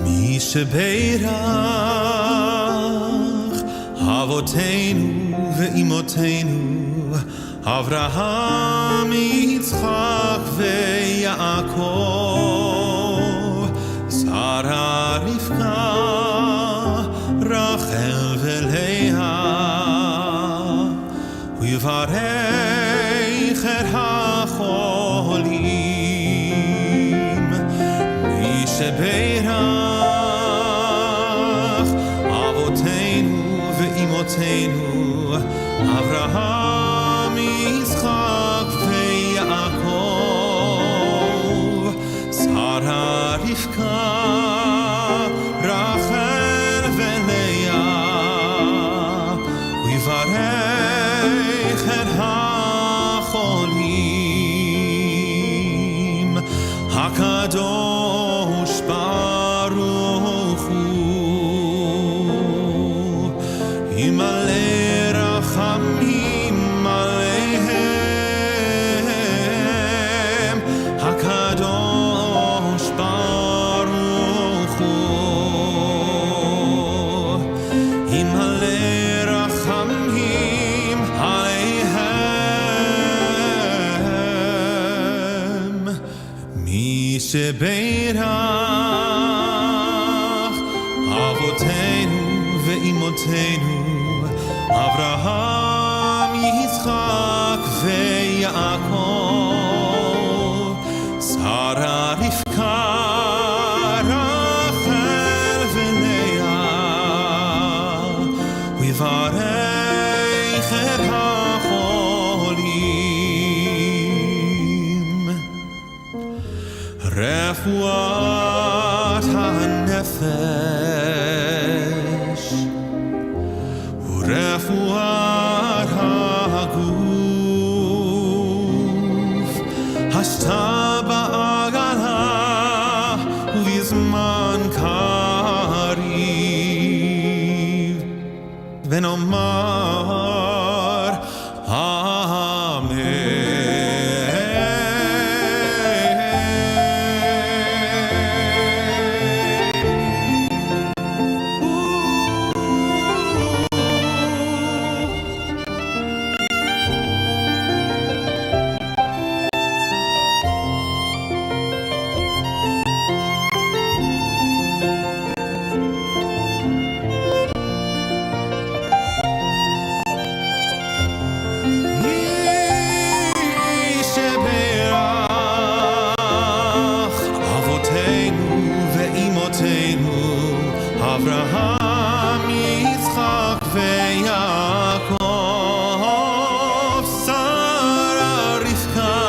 מי שברך אבותינו ואימותינו אברהם, יצחק ויעקב, שרה, רבקה, רחל ולאה, הוא יברך את החולים. מי שברך אבותינו ואימותינו אברהם, יצחק ויעקב, שרה, רבקה, רחל ולאה, הוא יברך את החולים. הקדוש ברוך הוא ימלא רחמים עליהם. הקדוש ברוך הוא ימלא רחמים עליהם. מי שברך אבותינו ואימותינו אברהם, יצחק ויעקב, שרה, רבקה, רחל ולאה, הוא יברך את החולים. רפואת הנפש ורפואת הגוף, השתה בעגלה ובזמן קריב, ונאמר אמן. אברהם, יצחק ויעקב, שרה, רבקה,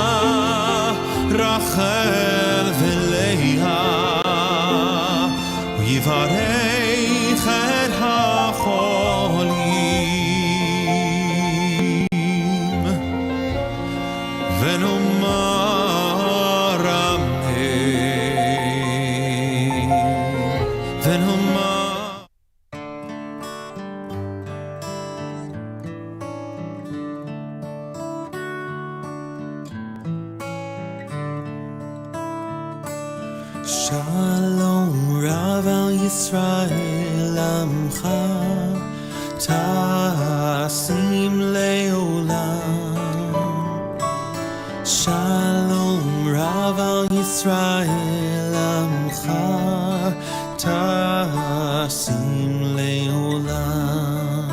רחל ולאה, הוא יברך את החולים, ונאמר אמן, ונאמר Shalom Rav al Yisrael Amcha Tasim Leolam. Shalom Rav al Yisrael Amcha Tasim Leolam.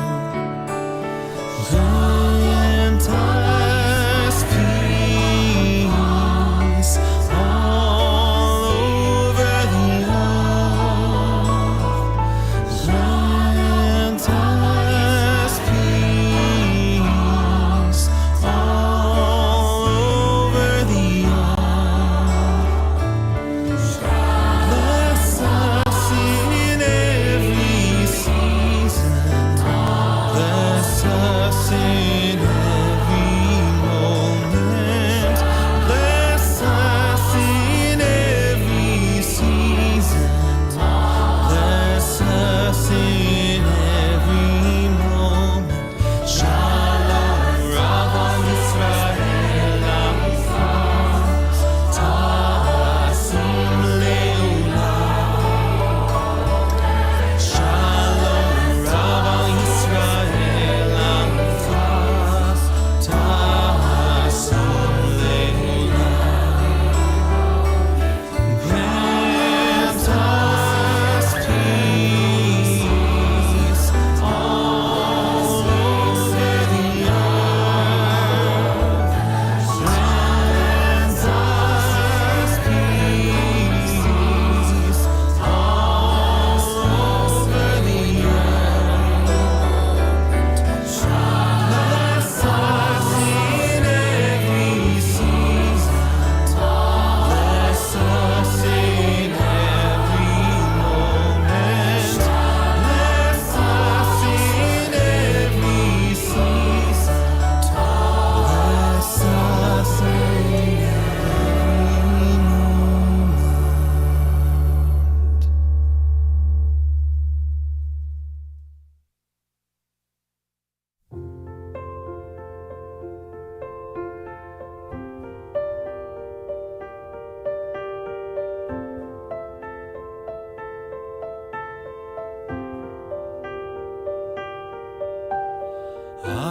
Grant us peace all over the earth. Grant us peace all over the earth. Bless us in every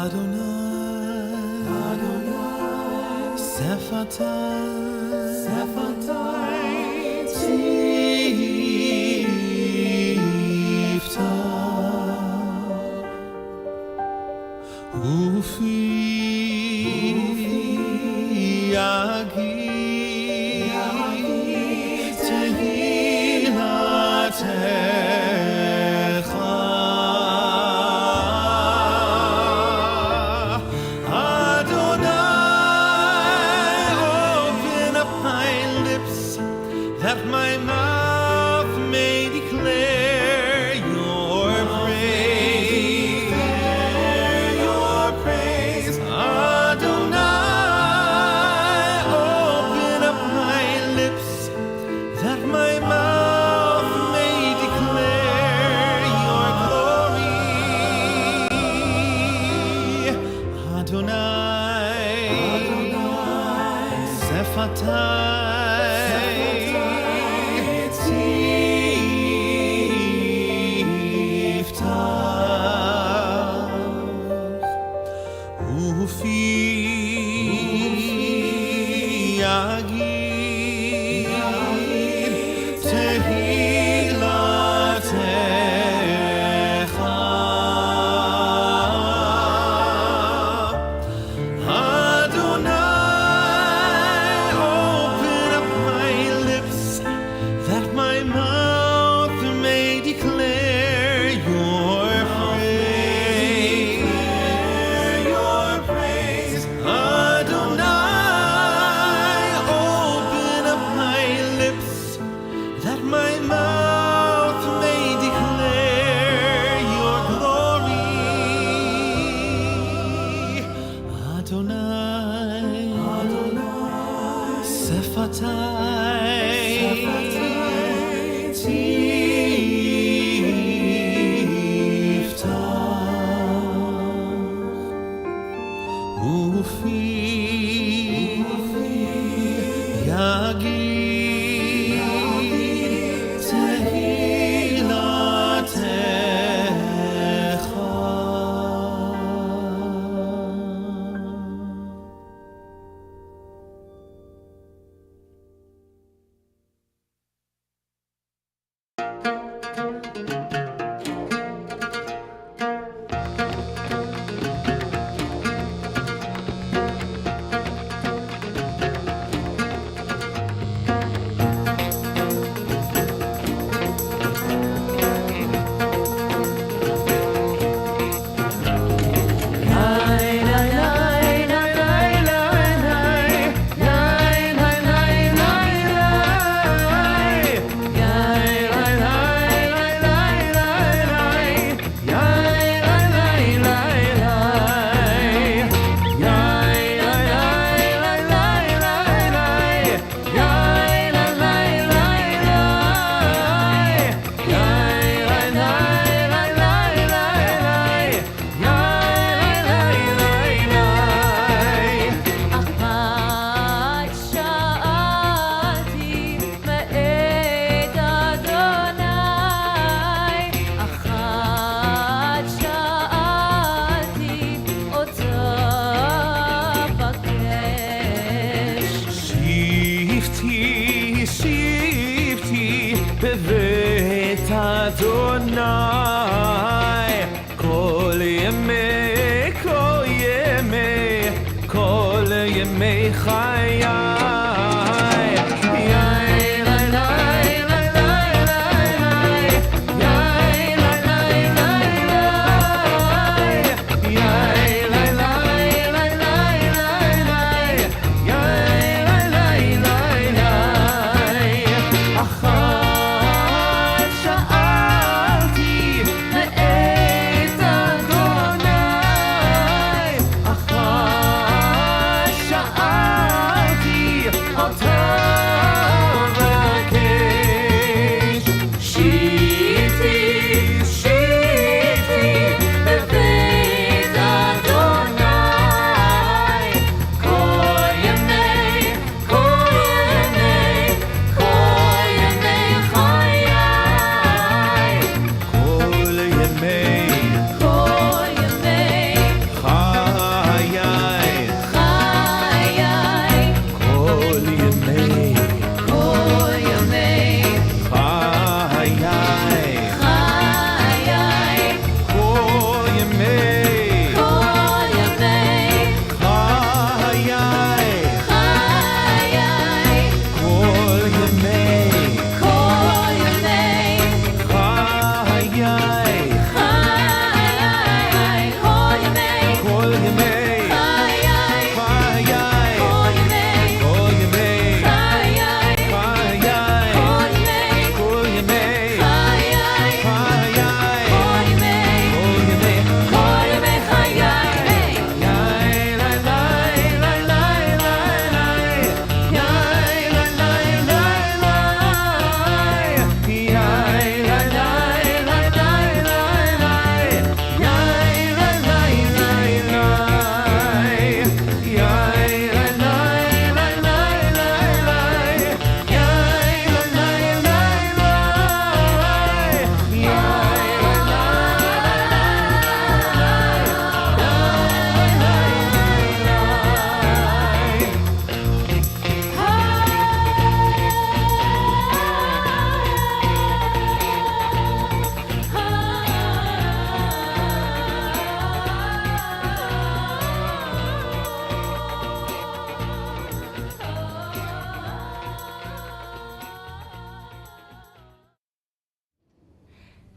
Adonai, Selichot, Selichot, Ufi Yagi Tehilatecha Adonai, open up my lips that my mouth may declare your praise. Your praise. Adonai, open up my lips that my mouth may declare your glory. Adonai, Selichot, Ufi Yagi Tehilatecha Adonai, open up my lips that my mouth may declare your praise. Your praise. Adonai, open up my lips that my mouth may declare your glory. Adonai, Selichot, Ufi Yagi בבית אדוני כל ימי חיי שאלתי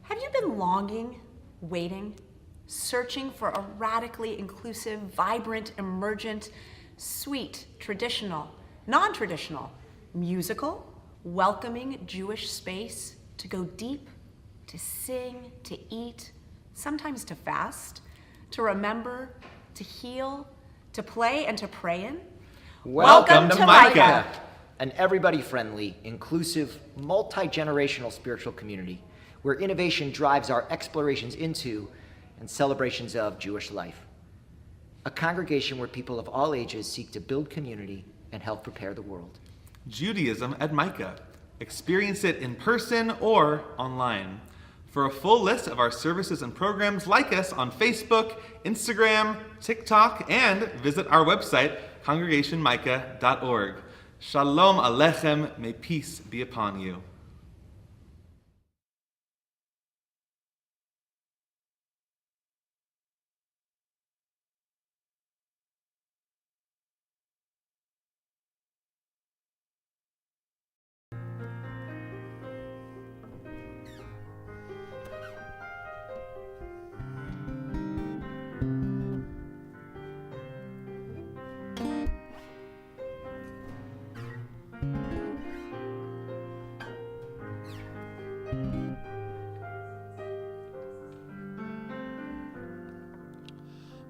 Have you been longing, waiting, searching for a radically inclusive, vibrant, emergent, sweet, traditional, non-traditional, musical, welcoming Jewish space to go deep, to sing, to eat, sometimes to fast, to remember, to heal, to play, and to pray in? Welcome to Micah, an everybody-friendly, inclusive, multi-generational spiritual community where innovation drives our explorations into and celebrations of Jewish life. A congregation where people of all ages seek to build community and help prepare the world. Judaism at Micah. Experience it in person or online. For a full list of our services and programs, like us on Facebook, Instagram, TikTok, and visit our website, congregationmicah.org. Shalom Aleichem, may peace be upon you.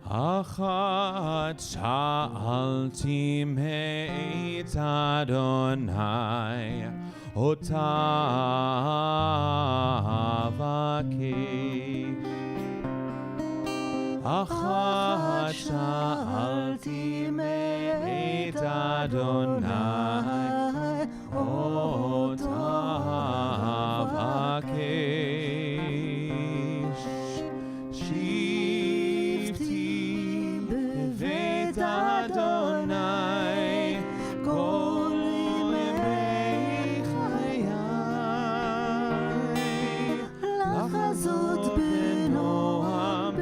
Achat sha'alti me'et Adonai ota avakesh. Achat sha'alti me'et Adonai ota avakesh. Adonai kol yemei chayai lachazot benoam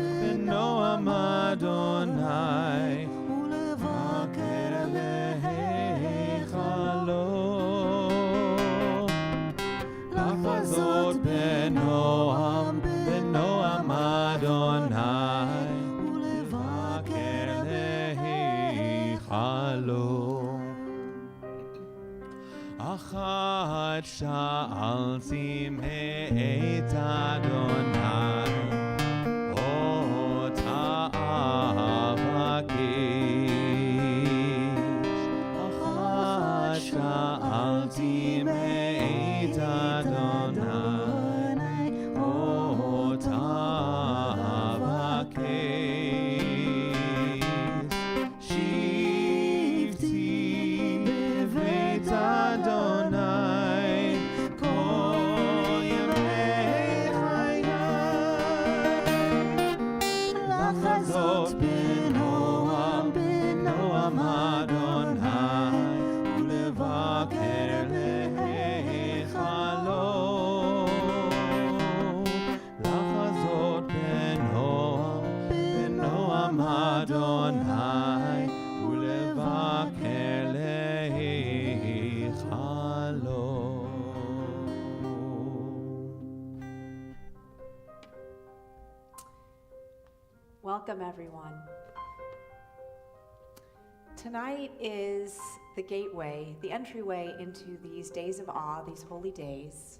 Adonai ulevaker leheichalo lachazot benoam Adonai Achat sha'alti me'et Adonai ota avakesh. Achat sha'alti me'et Adonai ota avakesh. Shivti bevet Adonai kol yemei chayai lachazot benoam Adonai ulevaker leheichalo lachazot benoam Adonai ulevaker leheichalo. Welcome, everyone. Tonight is the gateway, the entryway into these days of awe, these holy days.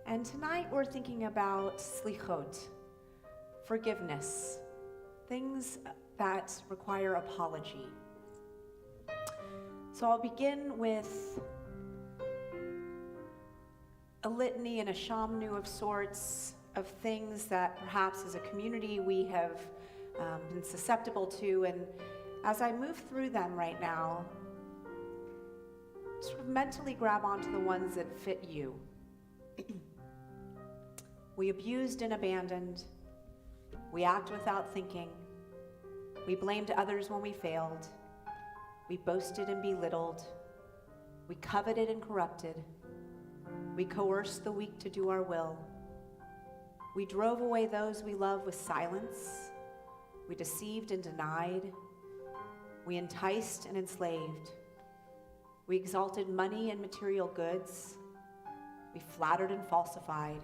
And tonight we're thinking about Selichot, forgiveness, things that require apology. So I'll begin with a litany and a shamnu of sorts of things that perhaps as a community we have been susceptible to. And as I move through them right now, sort of mentally grab onto the ones that fit you. We abused and abandoned. We act without thinking. We blamed others when we failed. We boasted and belittled. We coveted and corrupted. We coerced the weak to do our will. We drove away those we love with silence. We deceived and denied. We enticed and enslaved. We exalted money and material goods. We flattered and falsified.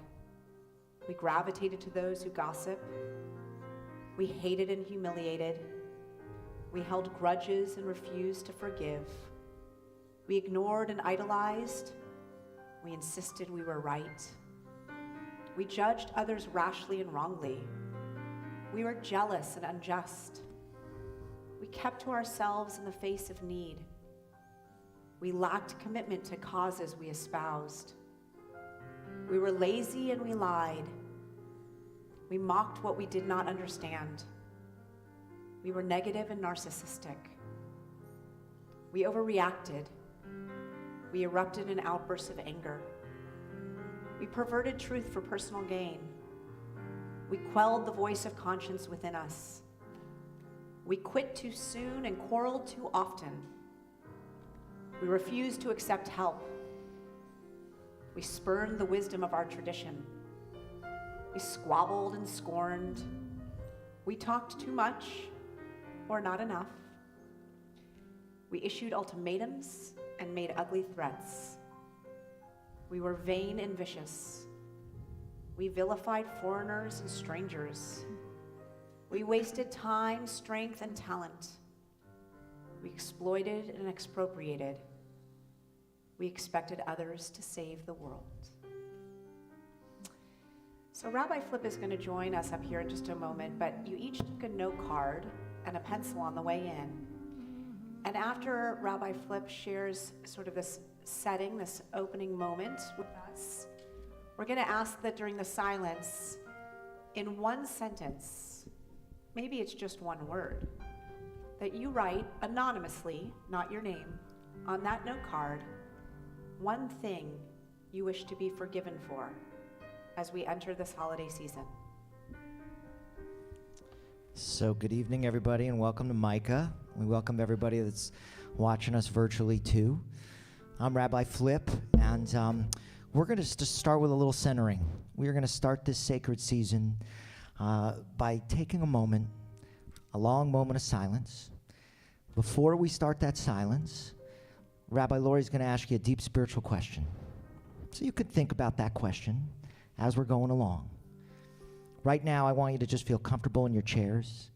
We gravitated to those who gossip. We hated and humiliated. We held grudges and refused to forgive. We ignored and idolized. We insisted we were right. We judged others rashly and wrongly. We were jealous and unjust. We kept to ourselves in the face of need. We lacked commitment to causes we espoused. We were lazy and we lied. We mocked what we did not understand. We were negative and narcissistic. We overreacted. We erupted in outbursts of anger. We perverted truth for personal gain. We quelled the voice of conscience within us. We quit too soon and quarreled too often. We refused to accept help. We spurned the wisdom of our tradition. We squabbled and scorned. We talked too much or not enough. We issued ultimatums and made ugly threats. We were vain and vicious. We vilified foreigners and strangers. We wasted time, strength, and talent. We exploited and expropriated. We expected others to save the world. So Rabbi Flip is going to join us up here in just a moment, but you each took a note card and a pencil on the way in. And after Rabbi Flip shares sort of this setting, this opening moment with us, we're going to ask that during the silence, in one sentence, maybe it's just one word, that you write anonymously, not your name, on that note card, one thing you wish to be forgiven for as we enter this holiday season. So good evening, everybody, and welcome to Micah. We welcome everybody that's watching us virtually, too. I'm Rabbi Flip, and we're going to just start with a little centering. We are going to start this sacred season by taking a moment, a long moment of silence. Before we start that silence, Rabbi Lori is going to ask you a deep spiritual question. So you could think about that question as we're going along. Right now, I want you to just feel comfortable in your chairs.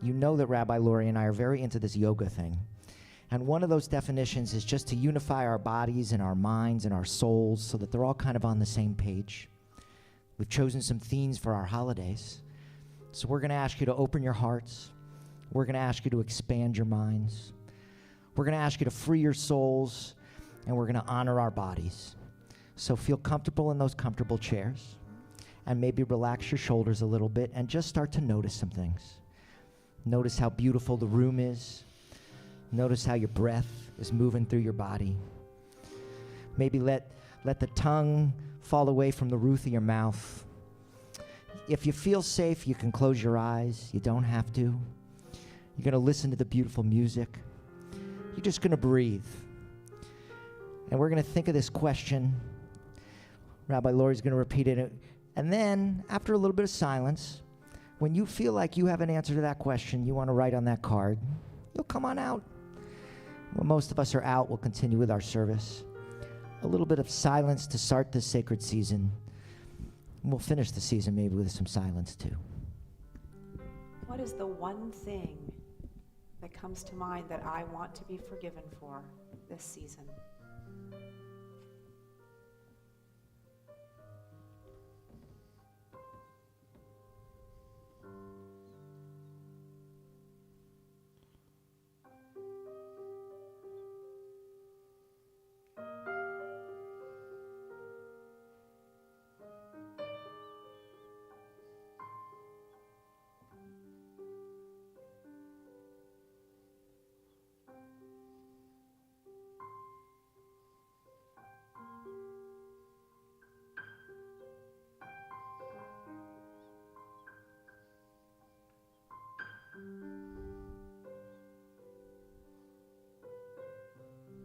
You know that Rabbi Lori and I are very into this yoga thing. And one of those definitions is just to unify our bodies and our minds and our souls so that they're all kind of on the same page. We've chosen some themes for our holidays. So we're going to ask you to open your hearts. We're going to ask you to expand your minds. We're going to ask you to free your souls. And we're going to honor our bodies. So feel comfortable in those comfortable chairs. And maybe relax your shoulders a little bit and just start to notice some things. Notice how beautiful the room is. Notice how your breath is moving through your body. Maybe let the tongue fall away from the roof of your mouth. If you feel safe, you can close your eyes. You don't have to. You're going to listen to the beautiful music. You're just going to breathe. And we're going to think of this question. Rabbi Lori's going to repeat it. And then, after a little bit of silence, when you feel like you have an answer to that question you want to write on that card, you'll come on out. When most of us are out, we'll continue with our service. A little bit of silence to start this sacred season. And we'll finish the season maybe with some silence too. What is the one thing that comes to mind that I want to be forgiven for this season?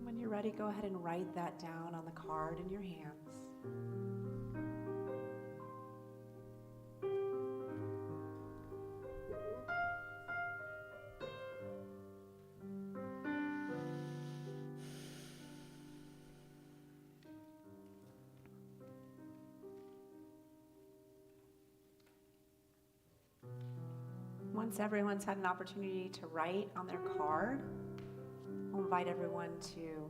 When you're ready, go ahead and write that down on the card in your hands. Once everyone's had an opportunity to write on their card, I'll invite everyone to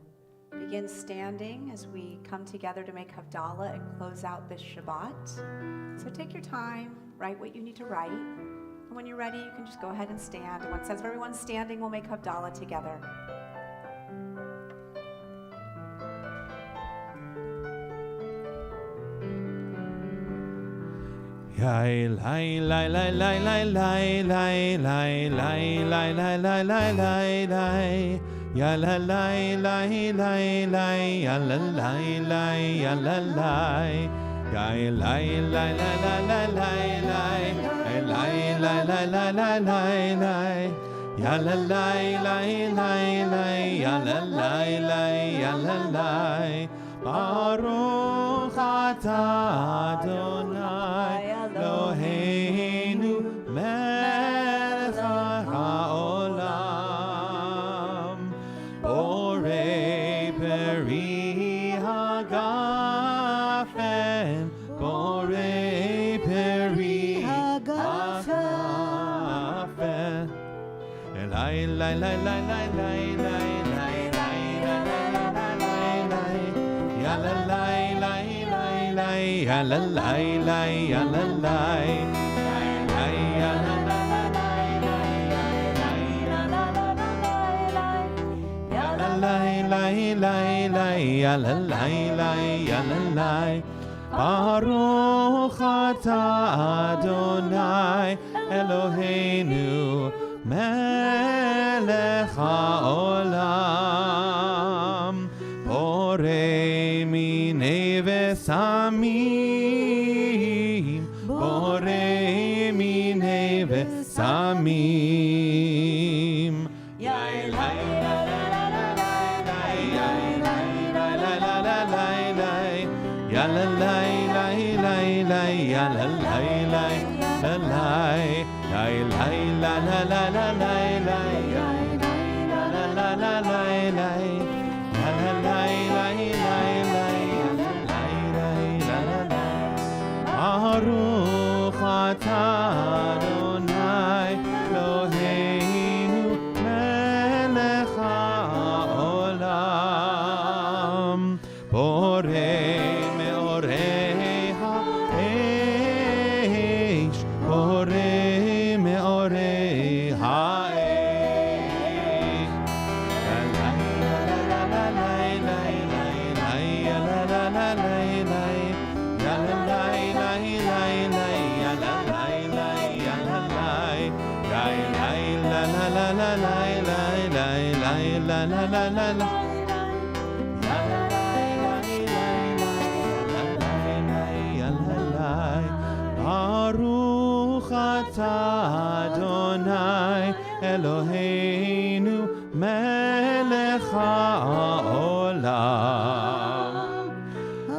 begin standing as we come together to make Havdalah and close out this Shabbat. So take your time, write what you need to write. And when you're ready, you can just go ahead and stand. And once everyone's standing, we'll make Havdalah together. Lai lai lai lai lai lai lai lai lai lai lai lai lai lai lai lai ya la lai lai lai lai ya la lai lai ya la lai ya lai lai lai lai lai lai lai lai lai lai lai lai lai ya la lai lai lai lai ya la lai lai ya la lai Baruch atah Adonai Eloheinu melech haolam borei peri hagafen borei peri hagafen elai lai lai lai lai lai lai ya la lai lai lai lai ya la lai lai ya la lai lai ya la lai lai lai ya la lai lai ya la lai Baruch atah Adonai Eloheinu melech haolam borei minei vesamim borei minei vesamim ya la lai lai lai lai ya la lai lai la lai ya lai la la la la lai lai ya la la la lai lai ya la lai lai lai lai ya la lai lai la la lai Baruch atah Adonai Eloheinu melech haolam borei Baruch atah Adonai Eloheinu melech haolam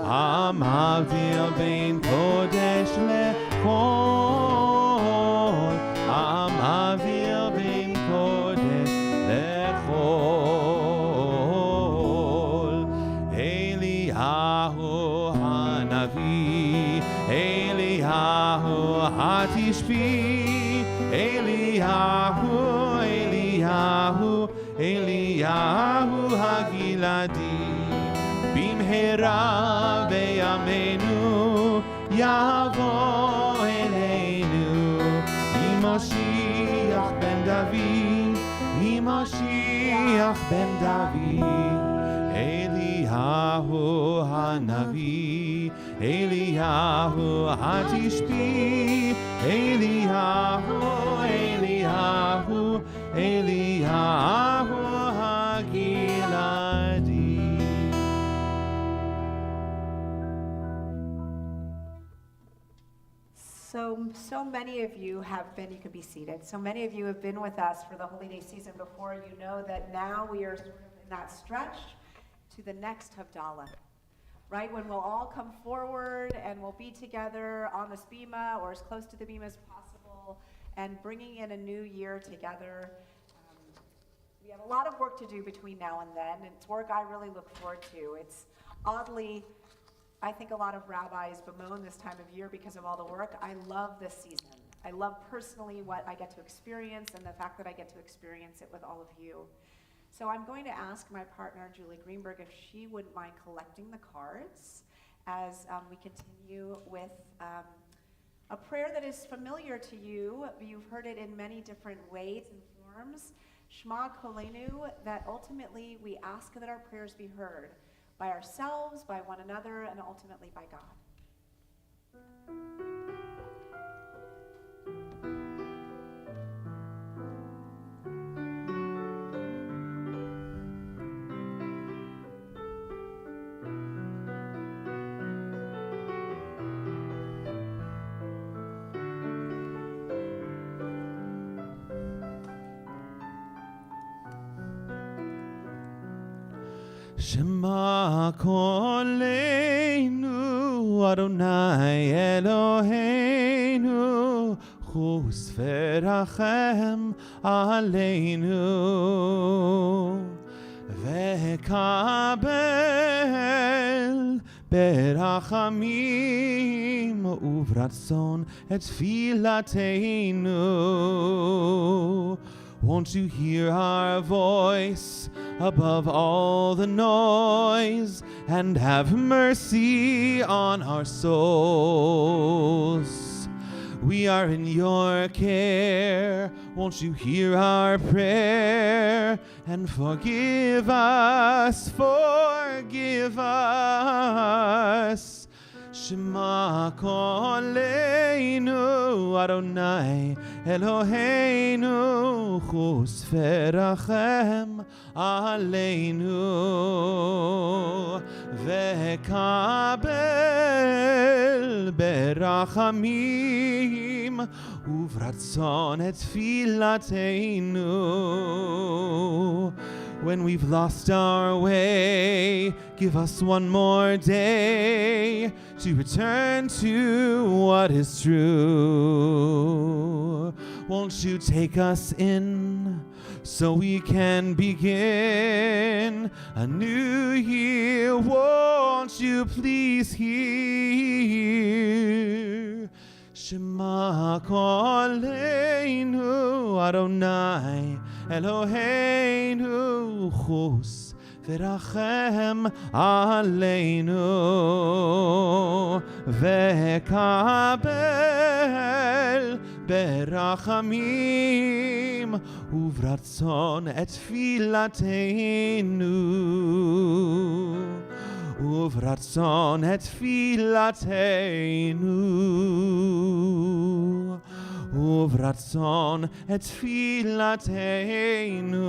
המבדיל בין קודש לחול המבדיל בין קודש לחול אליהו הנביא אליהו התשבי אליהו הגלעדי במהרה בימינו יבוא אלינו ממשיח בן דוד אליהו הנביא אליהו התשבי אליהו הגלעדי So many of you have been, you can be seated, so many of you have been with us for the Holy Day season before. You know that now we are sort of in that stretch to the next Havdalah, right? When we'll all come forward and we'll be together on this bima or as close to the bima as possible and bringing in a new year together. We have a lot of work to do between now and then, and it's work I really look forward to. It's oddly, I think a lot of rabbis bemoan this time of year because of all the work. I love this season. I love personally what I get to experience and the fact that I get to experience it with all of you. So I'm going to ask my partner, Julie Greenberg, if she wouldn't mind collecting the cards as we continue with a prayer that is familiar to you. You've heard it in many different ways and forms. Shema Kolenu, that ultimately we ask that our prayers be heard by ourselves, by one another, and ultimately by God. Shema Kolenu Adonai Eloheinu Chus v'rachem aleinu v'kabel berachamim uvratzon et tfilateinu. Won't you hear our voice above all the noise and have mercy on our souls? We are in your care. Won't you hear our prayer and forgive us, forgive us. Shema Kolenu Adonai Eloheinu Chus v'rachem aleinu v'kabel berachamim uvratzon et tfilateinu. When we've lost our way, give us one more day to return to what is true. Won't you take us in so we can begin a new year? Won't you please hear? Shema Kolenu Adonai Eloheinu Chus v'rachem aleinu v'kabel berachamim uvratzon et tfilateinu. Uvratzon et tfilateinu. Uvratzon et tfilateinu.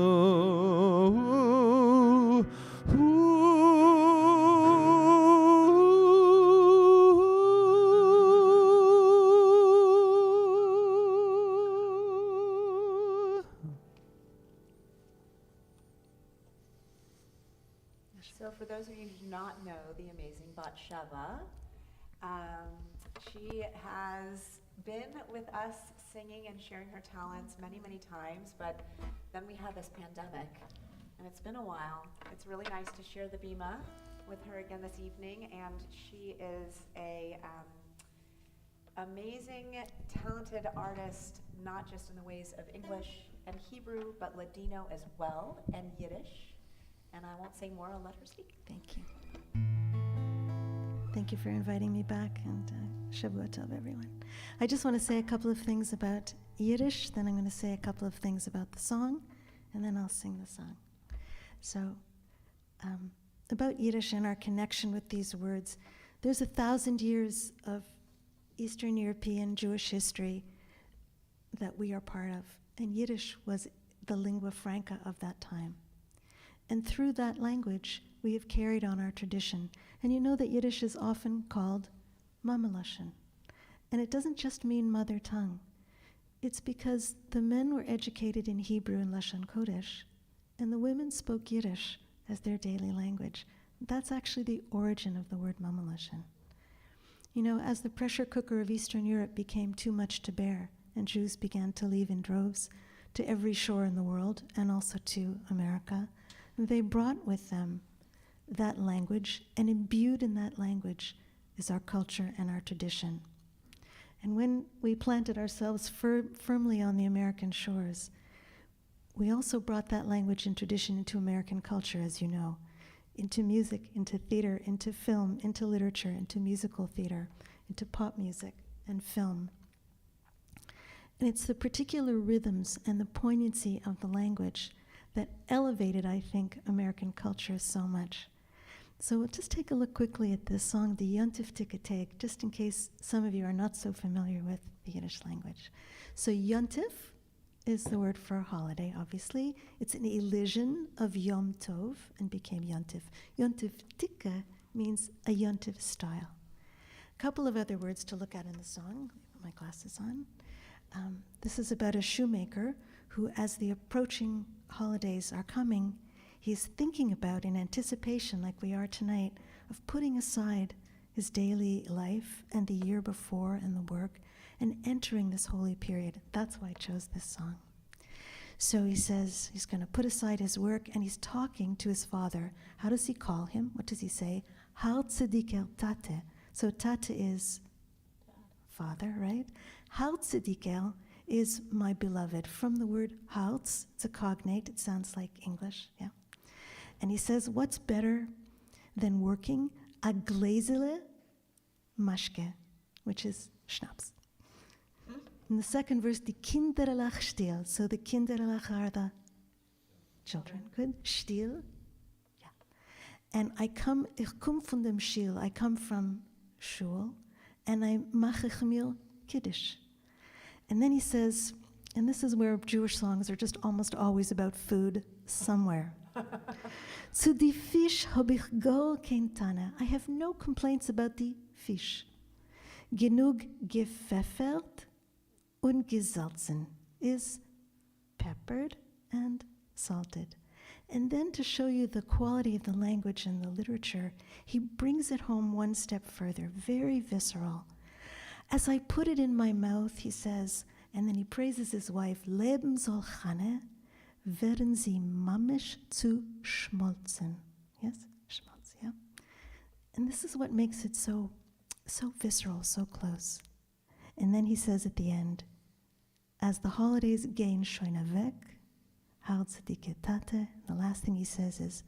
So for those of you who do not know the amazing Batsheva, she has been with us singing and sharing her talents many, many times, but then we had this pandemic, and it's been a while. It's really nice to share the Bima with her again this evening, and she is a amazing, talented artist, not just in the ways of English and Hebrew, but Ladino as well, and Yiddish. And I won't say more, I'll let her speak. Thank you. Thank you for inviting me back, and Shavua Tov, everyone. I just want to say a couple of things about Yiddish, then I'm going to say a couple of things about the song, and then I'll sing the song. So, about Yiddish and our connection with these words, there's 1,000 years of Eastern European Jewish history that we are part of, and Yiddish was the lingua franca of that time. And through that language, we have carried on our tradition. And you know that Yiddish is often called Mama Lashon. And it doesn't just mean mother tongue. It's because the men were educated in Hebrew and Lashon Kodesh, and the women spoke Yiddish as their daily language. That's actually the origin of the word Mama Lashon. You know, as the pressure cooker of Eastern Europe became too much to bear, and Jews began to leave in droves to every shore in the world, and also to America, they brought with them that language, and imbued in that language is our culture and our tradition. And when we planted ourselves firmly on the American shores, we also brought that language and tradition into American culture, as you know, into music, into theater, into film, into literature, into musical theater, into pop music and film. And it's the particular rhythms and the poignancy of the language that elevated, I think, American culture so much. So we'll just take a look quickly at this song, the Yontif Tikateg, just in case some of you are not so familiar with the Yiddish language. So Yontif is the word for holiday, obviously. It's an elision of Yom Tov and became Yontif. Yontif Tika means a Yontif style. A couple of other words to look at in the song. Put my glasses on. This is about a shoemaker who, as the approaching holidays are coming, he's thinking about, in anticipation, like we are tonight, of putting aside his daily life and the year before and the work and entering this holy period. That's why I chose this song. So he says he's going to put aside his work and he's talking to his father. How does he call him? What does he say? Hal tzedikel tate. So tate is father, right? Hal tzedikel is my beloved. From the word haltz, it's a cognate. It sounds like English, yeah. And he says, what's better than working a glazele mashke, which is schnapps. In the second verse, the kinderlach stil. So the kinderlach are the children. Good? Stil. Yeah. And ich komm von dem Shil. I come from shul. And I mache mir Kiddush. And then he says, and this is where Jewish songs are just almost always about food somewhere. Zu die Fisch hab ich gar kein Tana. I have no complaints about the fish. Genug gepfeffert und gesalzen is peppered and salted. And then to show you the quality of the language and the literature, he brings it home one step further, very visceral. As I put it in my mouth, he says, and then he praises his wife, Leben soll chane, werden sie mamisch zu schmolzen. Yes? Schmalz, yeah? And this is what makes it so visceral, so close. And then he says at the end, as the holidays gain shoina weg, hart tzedike tate, the last thing he says is,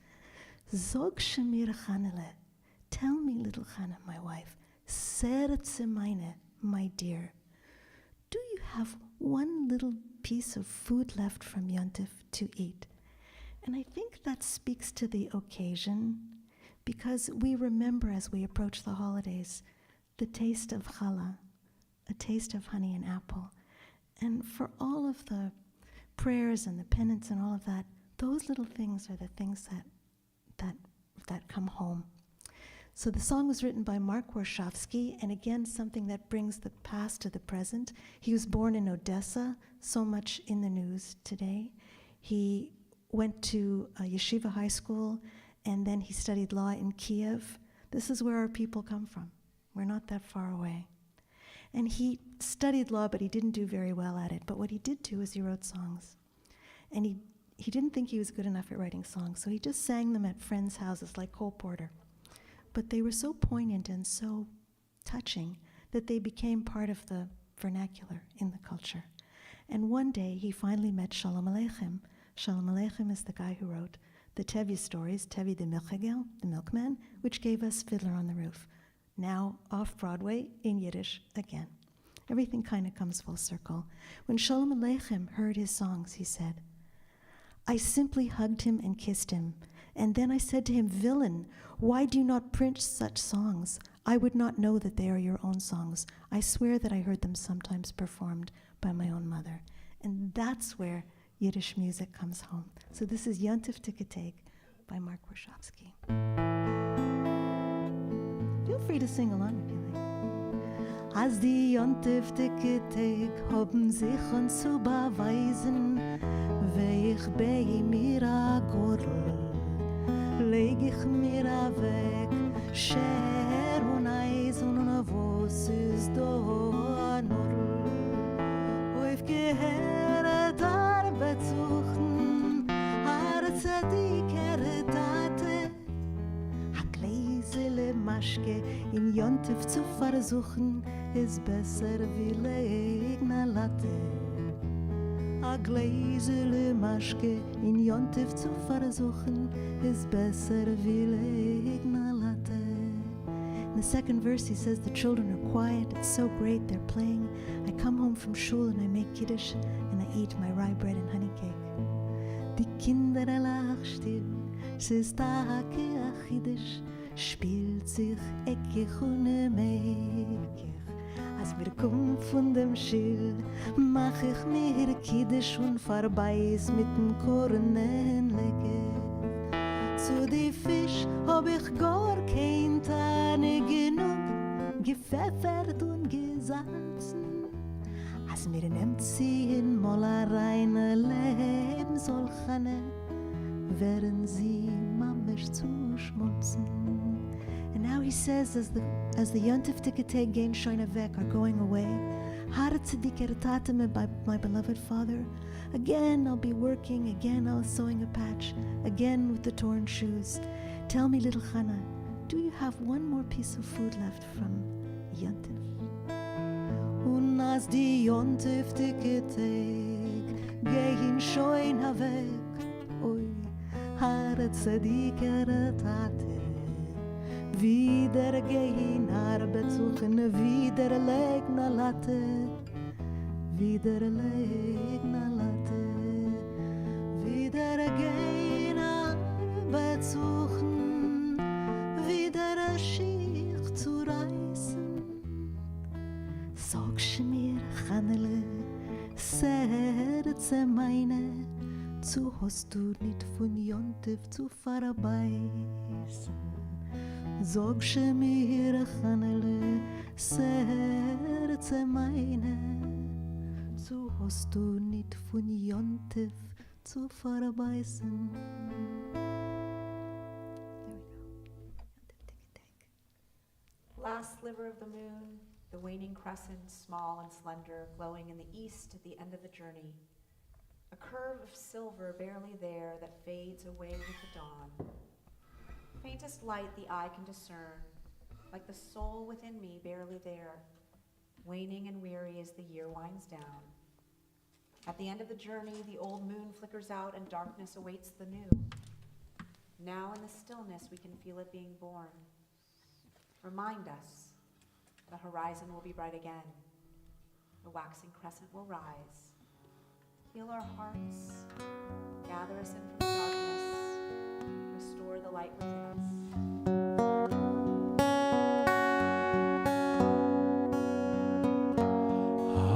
Zog shemir chanele, tell me, little Chana, my wife, serze meine, my dear, do you have one little piece of food left from Yontif to eat? And I think that speaks to the occasion, because we remember as we approach the holidays the taste of challah, a taste of honey and apple. And for all of the prayers and the penance and all of that, those little things are the things that come home. So the song was written by Mark Warshawski, and again, something that brings the past to the present. He was born in Odessa, so much in the news today. He went to a yeshiva high school, and then he studied law in Kiev. This is where our people come from. We're not that far away. And he studied law, but he didn't do very well at it. But what he did do is he wrote songs. And he didn't think he was good enough at writing songs, so he just sang them at friends' houses like Cole Porter. But they were so poignant and so touching that they became part of the vernacular in the culture. And one day he finally met Shalom Aleichem. Shalom Aleichem is the guy who wrote the Tevi stories, Tevi the Milchagel, the milkman, which gave us Fiddler on the Roof. Now off-Broadway in Yiddish again. Everything kind of comes full circle. When Shalom Aleichem heard his songs, he said, I simply hugged him and kissed him. And then I said to him, villain, why do you not print such songs? I would not know that they are your own songs. I swear that I heard them sometimes performed by my own mother. And that's where Yiddish music comes home. So this is Yontif Tikateg by Mark Warshawski. Feel free to sing along if you like. As die Yontif Tikateg haben sich uns zu beweisen, wie ich bei mir a Gurl. Leg ich mir weg, Scher und Eis und was ist da nur? Auf gehört Arbeit suchen, Harze die Keretate, a Gläsele Maschke in Yontif zu versuchen, is besser wie Legna Latte. A gläsele Maschke in Jontiv zu versuchen ist besser wie Legna Latte. In the second verse he says the children are quiet, it's so great, they're playing. I come home from shul and I make Kiddush and I eat my rye bread and honey cake. Die Kinder lach still, es ist Tage a Kiddush, spielt sich eckig und meckig. Als wir kommen von dem Schild, mach ich mir Kiddush und verbeiß mit dem Kornen lecker. Zu die Fisch hab ich gar kein Tane genug, gepfeffert und gesalzen. Als mir nehmt sie in Moller reine Leben soll chane, werden sie mamisch zu schmutzen. And now he says, as the Yontif Tikate Gain Shoinavek are going away, by my beloved father, again I'll be working, again I'll sewing a patch, again with the torn shoes. Tell me, little Chana, do you have one more piece of food left from Yontif? Und as die Yontif Tikate Gain Shoinavek, oi, Hare Tzedikere Tate. Wieder gehen Arbeit suchen, wieder Legna Latte, wieder Legna Latte, wieder gehen Arbeit suchen, wieder Schicht zu reißen. Sagst mir, Chanele, Herze meine, zu hast du nicht von Jontif zu verabeißen. Sag mir, Chanele, Herze meine, so hast du nicht von Jontif zu verabeißen. Last sliver of the moon, the waning crescent, small and slender, glowing in the east at the end of the journey. A curve of silver barely there that fades away with the dawn. Faintest light the eye can discern, like the soul within me barely there, waning and weary as the year winds down. At the end of the journey, the old moon flickers out and darkness awaits the new. Now in the stillness we can feel it being born. Remind us, the horizon will be bright again. The waxing crescent will rise. Heal our hearts, gather us in from the darkness, restore the light within us.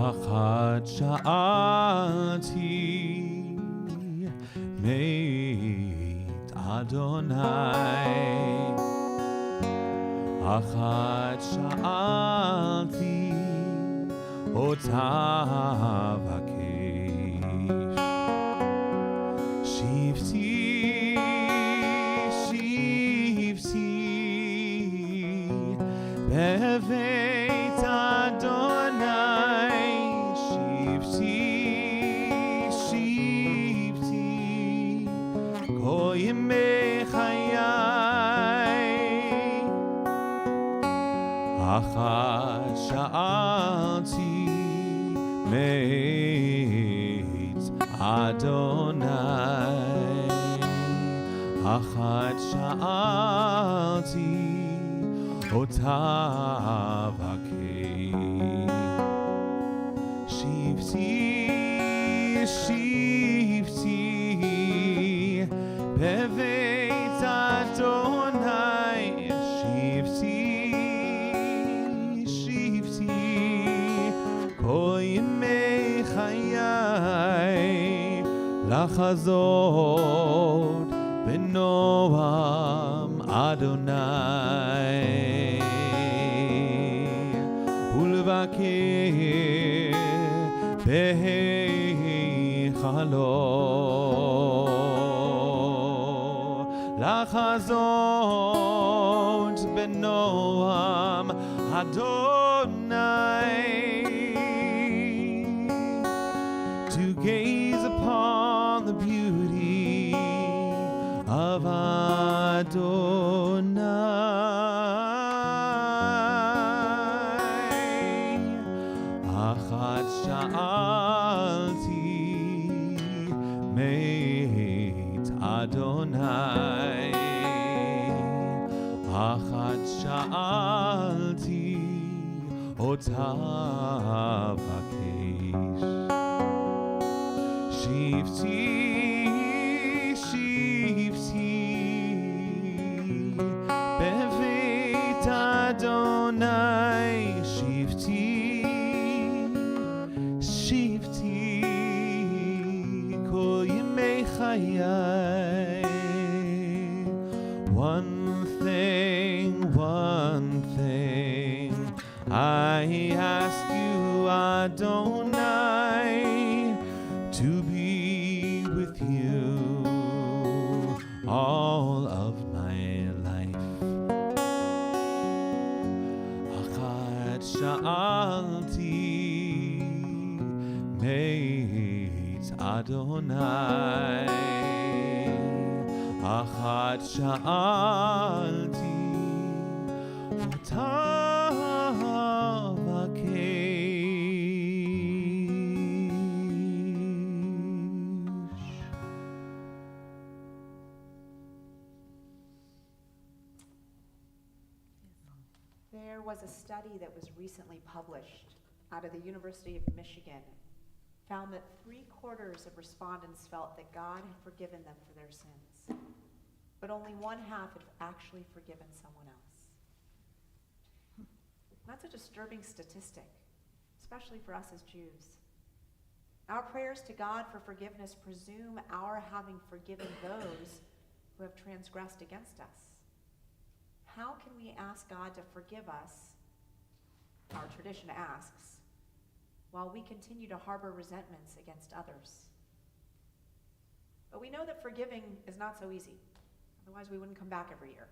Achat sha'ati meit Adonai. Achat sha'ati otav hakesh. Shivti, shivti, beveit Adonai. Shivti, shivti, kol yemei chayai. Achat sha'ati meit Adonai. Achat sha'ati otav hakesh. Shivti, shivti, beveit Adonai. Shivti, shivti, kol yemei chayai. Lachazot b'noam Adonai. Ulvakir beheichalo. Lachazot b'noam Adonai. To gaze upon the beauty of Adonai. אחת שאלתי מאת אדוני, אחת שאלתי אותה בקש, שבתי שבתי בבית אדוני, שבתי שבתי כל ימי חיי. One thing I ask you, Adonai, to be with you all of my life. Achat sha'alti meit Adonai, achat sha'alti There was a study that was recently published out of the University of Michigan, found that 3/4 of respondents felt that God had forgiven them for their sins, but only 1/2 had actually forgiven someone else. That's a disturbing statistic, especially for us as Jews. Our prayers to God for forgiveness presume our having forgiven those who have transgressed against us. How can we ask God to forgive us, our tradition asks, while we continue to harbor resentments against others? But we know that forgiving is not so easy. Otherwise, we wouldn't come back every year.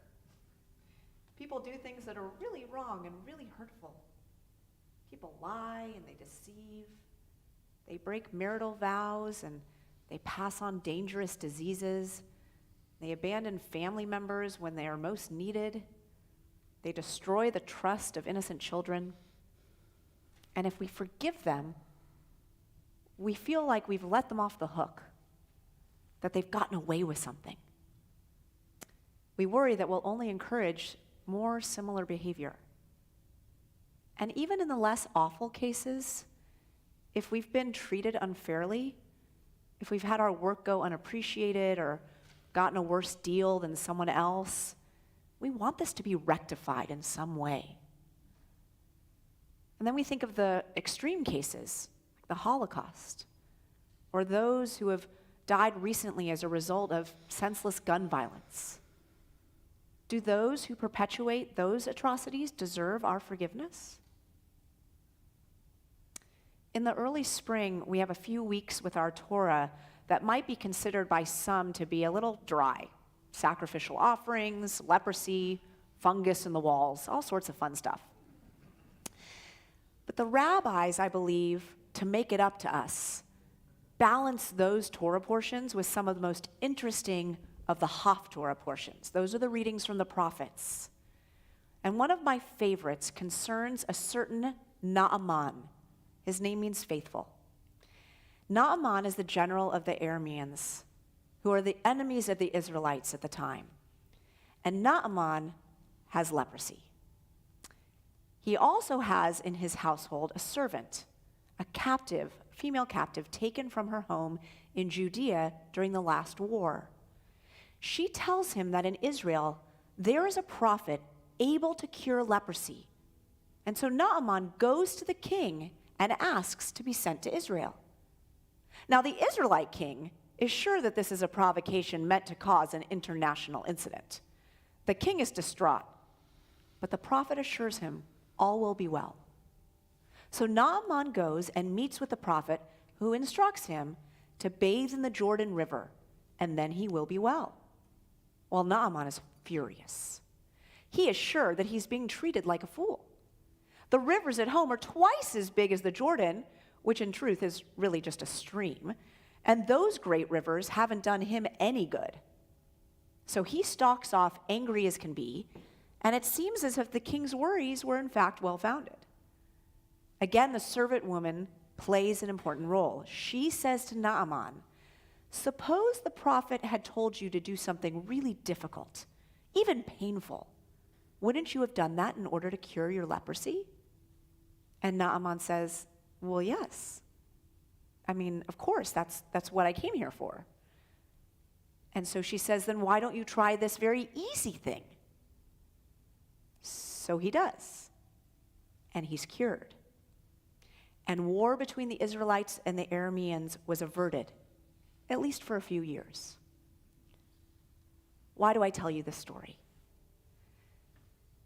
People do things that are really wrong and really hurtful. People lie and they deceive. They break marital vows and they pass on dangerous diseases. They abandon family members when they are most needed. They destroy the trust of innocent children. And if we forgive them, we feel like we've let them off the hook, that they've gotten away with something. We worry that we'll only encourage more similar behavior. And even in the less awful cases, if we've been treated unfairly, if we've had our work go unappreciated or gotten a worse deal than someone else, we want this to be rectified in some way. And then we think of the extreme cases, like the Holocaust, or those who have died recently as a result of senseless gun violence. Do those who perpetuate those atrocities deserve our forgiveness? In the early spring, we have a few weeks with our Torah that might be considered by some to be a little dry. Sacrificial offerings, leprosy, fungus in the walls, all sorts of fun stuff. But the rabbis, I believe, to make it up to us, balance those Torah portions with some of the most interesting of the Haftorah portions. Those are the readings from the prophets. And one of my favorites concerns a certain Naaman. His name means faithful. Naaman is the general of the Arameans, who are the enemies of the Israelites at the time. And Naaman has leprosy. He also has in his household a servant, a captive, female captive, taken from her home in Judea during the last war. She tells him that in Israel, there is a prophet able to cure leprosy. And so Naaman goes to the king and asks to be sent to Israel. Now, the Israelite king is sure that this is a provocation meant to cause an international incident. The king is distraught, but the prophet assures him all will be well. So Naaman goes and meets with the prophet, who instructs him to bathe in the Jordan River, and then he will be well. Well, Naaman is furious. He is sure that he's being treated like a fool. The rivers at home are twice as big as the Jordan, which in truth is really just a stream, and those great rivers haven't done him any good. So he stalks off, angry as can be, and it seems as if the king's worries were in fact well-founded. Again, the servant woman plays an important role. She says to Naaman, suppose the prophet had told you to do something really difficult, even painful. Wouldn't you have done that in order to cure your leprosy? And Naaman says, well, yes. I mean, of course, that's what I came here for. And so she says, then why don't you try this very easy thing? So he does. And he's cured. And war between the Israelites and the Arameans was averted, at least for a few years. Why do I tell you this story?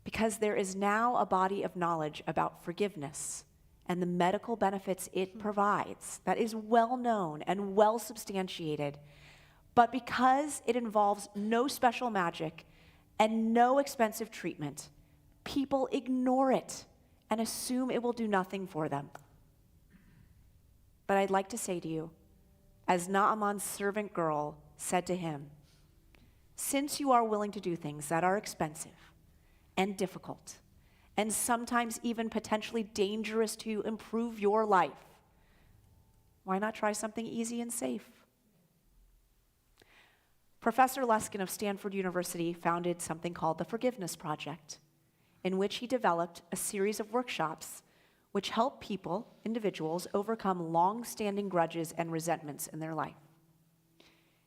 Because there is now a body of knowledge about forgiveness and the medical benefits it provides that is well known and well substantiated. But because it involves no special magic and no expensive treatment, people ignore it and assume it will do nothing for them. But I'd like to say to you, as Naaman's servant girl said to him, since you are willing to do things that are expensive and difficult, and sometimes even potentially dangerous to improve your life, why not try something easy and safe? Professor Luskin of Stanford University founded something called the Forgiveness Project, in which he developed a series of workshops which help people, individuals, overcome long-standing grudges and resentments in their life.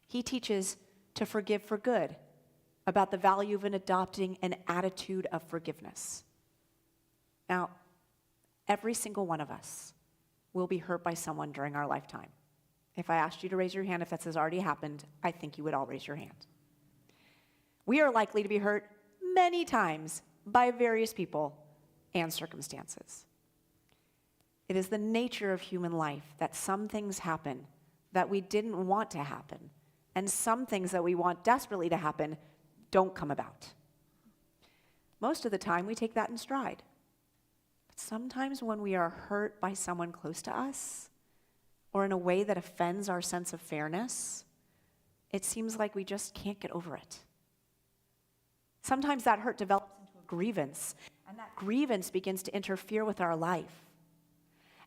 He teaches to forgive for good, about the value of adopting an attitude of forgiveness. Now, every single one of us will be hurt by someone during our lifetime. If I asked you to raise your hand if that has already happened, I think you would all raise your hand. We are likely to be hurt many times by various people and circumstances. It is the nature of human life that some things happen that we didn't want to happen, and some things that we want desperately to happen don't come about. Most of the time, we take that in stride. But sometimes when we are hurt by someone close to us, or in a way that offends our sense of fairness, it seems like we just can't get over it. Sometimes that hurt develops into a grievance, and that grievance begins to interfere with our life.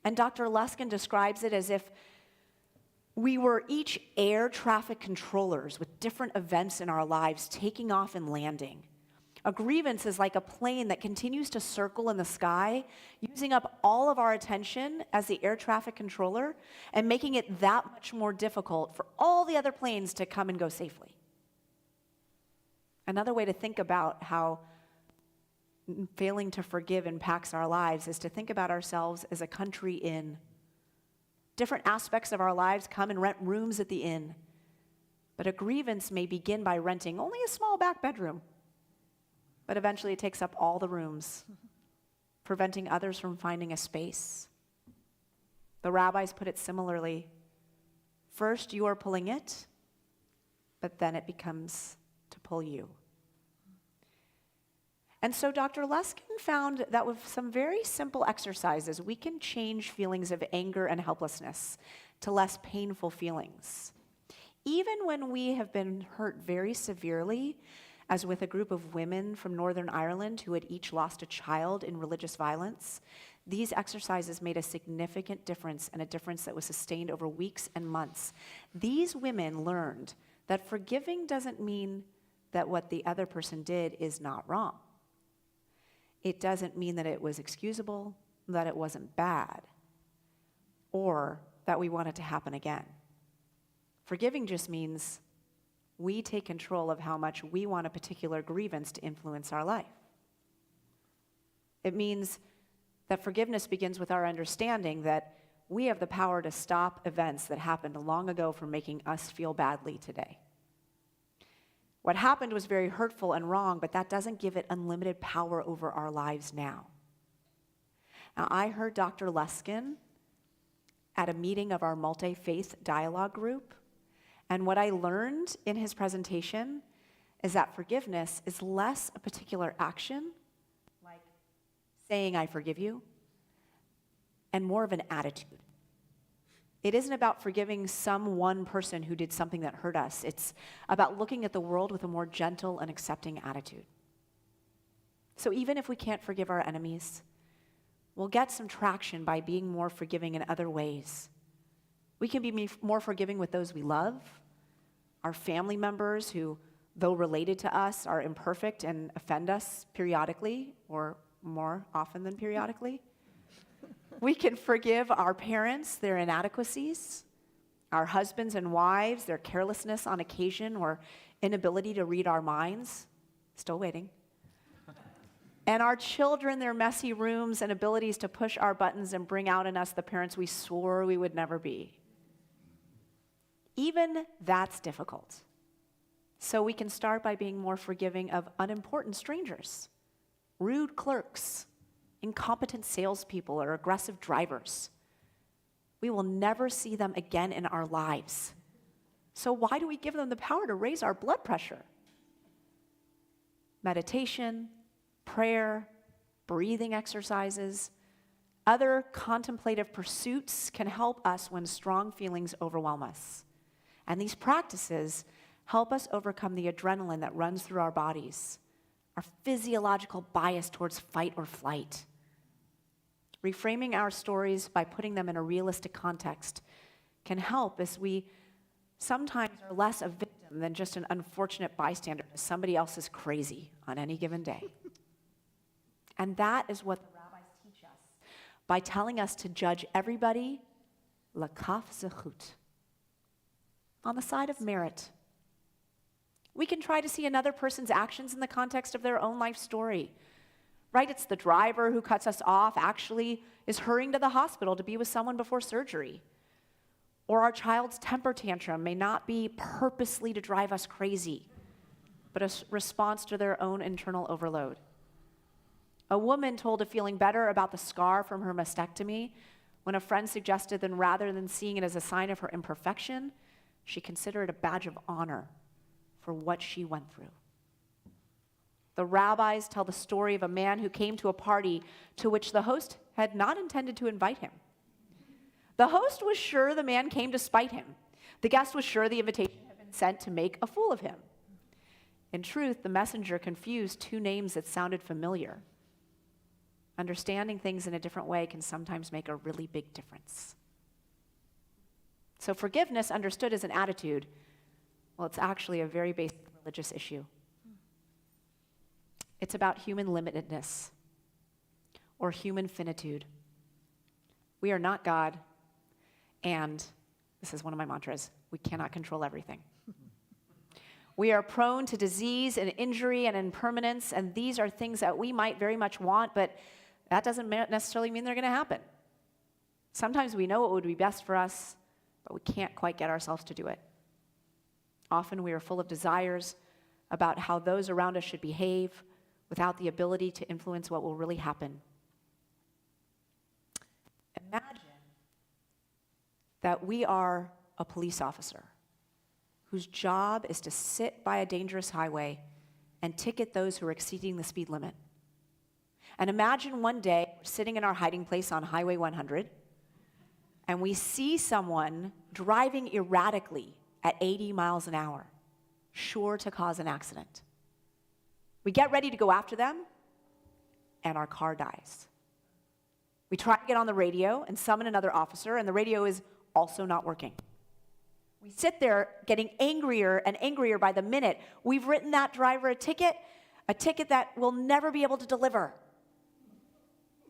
And Dr. Luskin describes it as if we were each air traffic controllers with different events in our lives taking off and landing. A grievance is like a plane that continues to circle in the sky, using up all of our attention as the air traffic controller and making it that much more difficult for all the other planes to come and go safely. Another way to think about how failing to forgive impacts our lives is to think about ourselves as a country inn. Different aspects of our lives come and rent rooms at the inn. But a grievance may begin by renting only a small back bedroom, but eventually it takes up all the rooms, preventing others from finding a space. The rabbis put it similarly. First you are pulling it, but then it becomes to pull you. And so Dr. Luskin found that with some very simple exercises, we can change feelings of anger and helplessness to less painful feelings. Even when we have been hurt very severely, as with a group of women from Northern Ireland who had each lost a child in religious violence, these exercises made a significant difference, and a difference that was sustained over weeks and months. These women learned that forgiving doesn't mean that what the other person did is not wrong. It doesn't mean that it was excusable, that it wasn't bad, or that we want it to happen again. Forgiving just means we take control of how much we want a particular grievance to influence our life. It means that forgiveness begins with our understanding that we have the power to stop events that happened long ago from making us feel badly today. What happened was very hurtful and wrong, but that doesn't give it unlimited power over our lives now. Now, I heard Dr. Luskin at a meeting of our multi-faith dialogue group, and what I learned in his presentation is that forgiveness is less a particular action, like saying I forgive you, and more of an attitude. It isn't about forgiving some one person who did something that hurt us. It's about looking at the world with a more gentle and accepting attitude. So even if we can't forgive our enemies, we'll get some traction by being more forgiving in other ways. We can be more forgiving with those we love, our family members who, though related to us, are imperfect and offend us periodically, or more often than periodically. We can forgive our parents, their inadequacies, our husbands and wives, their carelessness on occasion or inability to read our minds. Still waiting. And our children, their messy rooms and abilities to push our buttons and bring out in us the parents we swore we would never be. Even that's difficult. So we can start by being more forgiving of unimportant strangers, rude clerks, incompetent salespeople, or aggressive drivers. We will never see them again in our lives. So why do we give them the power to raise our blood pressure? Meditation, prayer, breathing exercises, other contemplative pursuits can help us when strong feelings overwhelm us. And these practices help us overcome the adrenaline that runs through our bodies, our physiological bias towards fight or flight. Reframing our stories by putting them in a realistic context can help, as we sometimes are less a victim than just an unfortunate bystander to somebody else's crazy on any given day. And that is what the rabbis teach us by telling us to judge everybody lakaf zechut, on the side of merit. We can try to see another person's actions in the context of their own life story. Right? It's the driver who cuts us off actually is hurrying to the hospital to be with someone before surgery. Or our child's temper tantrum may not be purposely to drive us crazy, but a response to their own internal overload. A woman told of feeling better about the scar from her mastectomy when a friend suggested that rather than seeing it as a sign of her imperfection, she considered it a badge of honor for what she went through. The rabbis tell the story of a man who came to a party to which the host had not intended to invite him. The host was sure the man came to spite him. The guest was sure the invitation had been sent to make a fool of him. In truth, the messenger confused two names that sounded familiar. Understanding things in a different way can sometimes make a really big difference. So forgiveness, understood as an attitude, well, it's actually a very basic religious issue. It's about human limitedness or human finitude. We are not God, and this is one of my mantras, we cannot control everything. We are prone to disease and injury and impermanence, and these are things that we might very much want, but that doesn't necessarily mean they're going to happen. Sometimes we know what would be best for us, but we can't quite get ourselves to do it. Often we are full of desires about how those around us should behave without the ability to influence what will really happen. Imagine that we are a police officer whose job is to sit by a dangerous highway and ticket those who are exceeding the speed limit. And imagine one day we're sitting in our hiding place on Highway 100 and we see someone driving erratically at 80 miles an hour, sure to cause an accident. We get ready to go after them, and our car dies. We try to get on the radio and summon another officer, and the radio is also not working. We sit there getting angrier and angrier by the minute. We've written that driver a ticket that we'll never be able to deliver.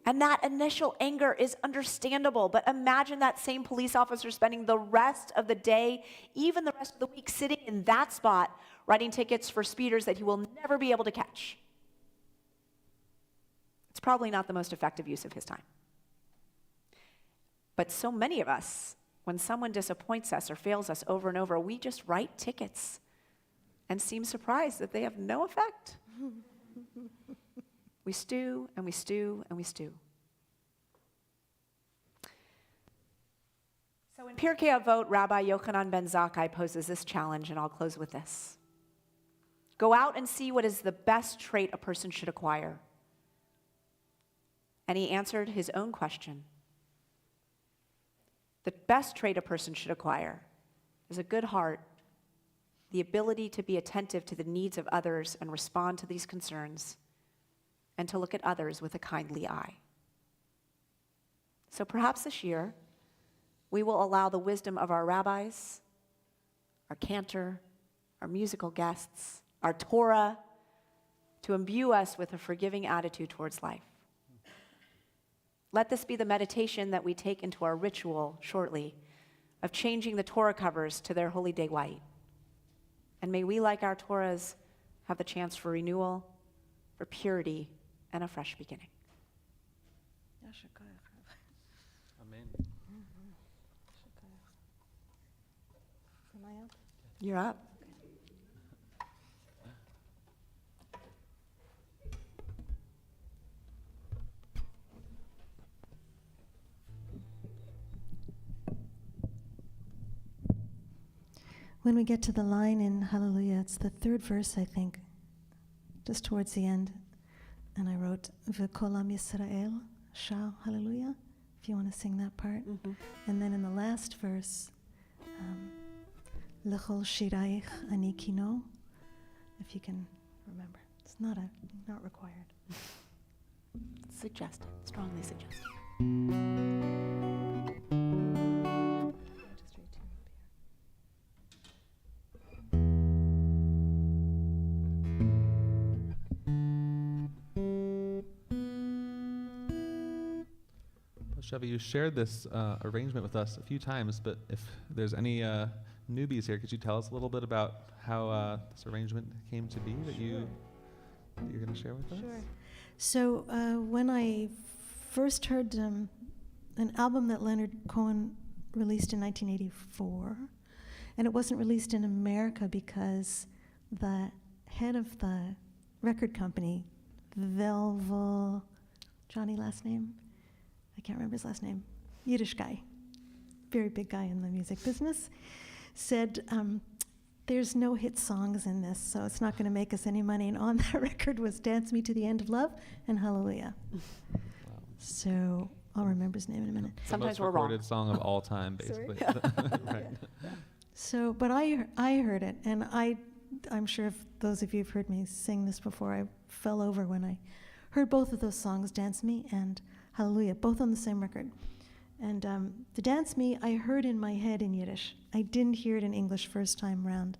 And that initial anger is understandable, but imagine that same police officer spending the rest of the day, even the rest of the week, sitting in that spot, writing tickets for speeders that he will never be able to catch. It's probably not the most effective use of his time. But so many of us, when someone disappoints us or fails us over and over, we just write tickets and seem surprised that they have no effect. We stew and we stew and we stew. So in Pirkei Avot, Rabbi Yochanan ben Zakkai poses this challenge, and I'll close with this. Go out and see what is the best trait a person should acquire. And he answered his own question. The best trait a person should acquire is a good heart, the ability to be attentive to the needs of others and respond to these concerns, and to look at others with a kindly eye. So perhaps this year, we will allow the wisdom of our rabbis, our cantor, our musical guests, our Torah, to imbue us with a forgiving attitude towards life. Let this be the meditation that we take into our ritual shortly of changing the Torah covers to their holy day white. And may we, like our Torahs, have the chance for renewal, for purity, and a fresh beginning. Amen. Am I up? You're up. When we get to the line in Hallelujah, it's the third verse, I think, just towards the end. And I wrote, V'kol am Yisrael, shall Hallelujah, if you want to sing that part. Mm-hmm. And then in the last verse, L'chol shiraich ani kino, if you can remember. It's not required. Suggested, strongly suggested. Just read to you up here. Chevy, you shared this arrangement with us a few times, but if there's any newbies here, could you tell us a little bit about how this arrangement came to be that you're going to share with us? Sure. So when I first heard an album that Leonard Cohen released in 1984, and it wasn't released in America because the head of the record company, Velvel, Johnny last name? I can't remember his last name. Yiddish guy, very big guy in the music business, said, there's no hit songs in this, so it's not going to make us any money. And on that record was Dance Me to the End of Love and Hallelujah. Wow. So I'll remember his name in a minute. The Sometimes most we're wrong. recorded song of all time, Sorry? basically. Right. So, but I heard it, and I'm sure if those of you who've heard me sing this before, I fell over when I heard both of those songs, Dance Me and Hallelujah, both on the same record. And the Dance Me, I heard in my head in Yiddish. I didn't hear it in English first time round.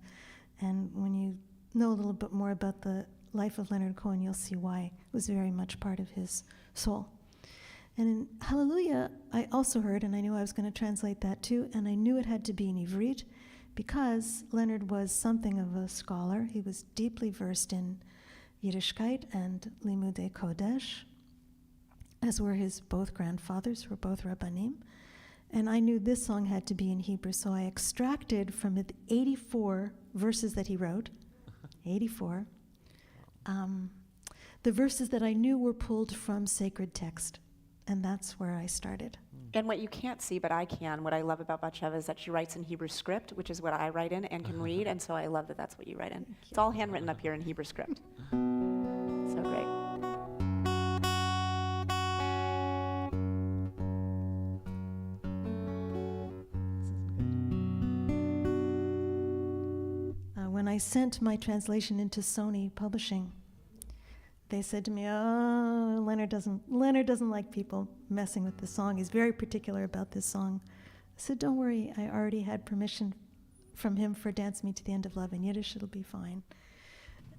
And when you know a little bit more about the life of Leonard Cohen, you'll see why it was very much part of his soul. And in Hallelujah, I also heard, and I knew I was going to translate that too, and I knew it had to be in Ivrit because Leonard was something of a scholar. He was deeply versed in Yiddishkeit and Limudei Kodesh, as were his both grandfathers, who were both Rabbanim. And I knew this song had to be in Hebrew, so I extracted from the 84 verses that he wrote, 84, the verses that I knew were pulled from sacred text. And that's where I started. And what you can't see, but I can, what I love about Batsheva is that she writes in Hebrew script, which is what I write in and can read, and so I love that that's what you write in. It's all handwritten up here in Hebrew script. So great. When I sent my translation into Sony Publishing, they said to me, "Oh, Leonard doesn't like people messing with this song. He's very particular about this song." I said, "Don't worry. I already had permission from him for Dance Me to the End of Love in Yiddish. It'll be fine."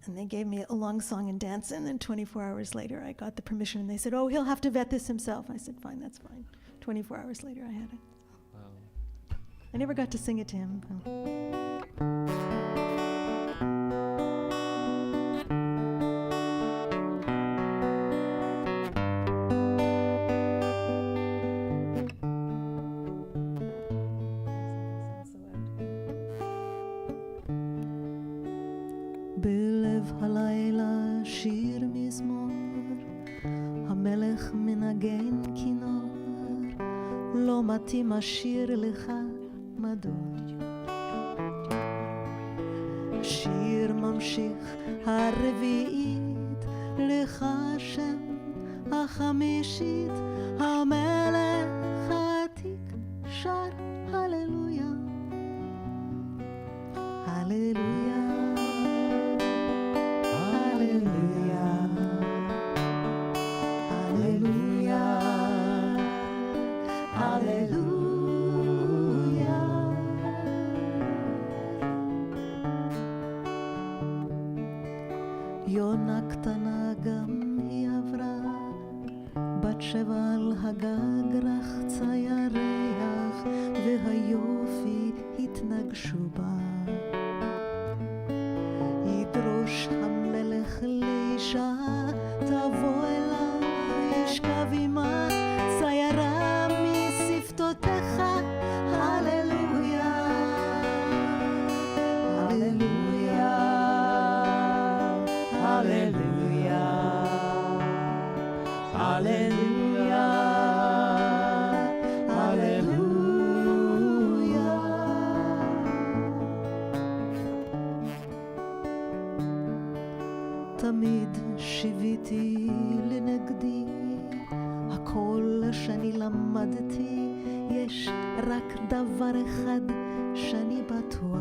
And they gave me a long song and dance, and then 24 hours later, I got the permission, and they said, "Oh, he'll have to vet this himself." I said, "Fine, that's fine." 24 hours later, I had it. Wow. I never got to sing it to him. בלב הלילה שיר מזמור, המלך מנגן כינור, לא מתאים השיר לך מדור. שיר ממשיך הרביעית, לך השם החמישית, המלך העתיק שר הללויה, הללויה. Hallelujah, יונה קטנה גם היא עברה, בת 7 על הגג רחצה ירח, והיופי התנגשו בה. ידרוש המלך לאישה, תבוא אליי, ישכב עמה, ציירה משפתותיך, הללויה, הללויה, הללויה, הללויה, הללויה. תמיד שיוויתי לנגדי, הכל שאני למדתי, יש רק דבר אחד שאני בטוח,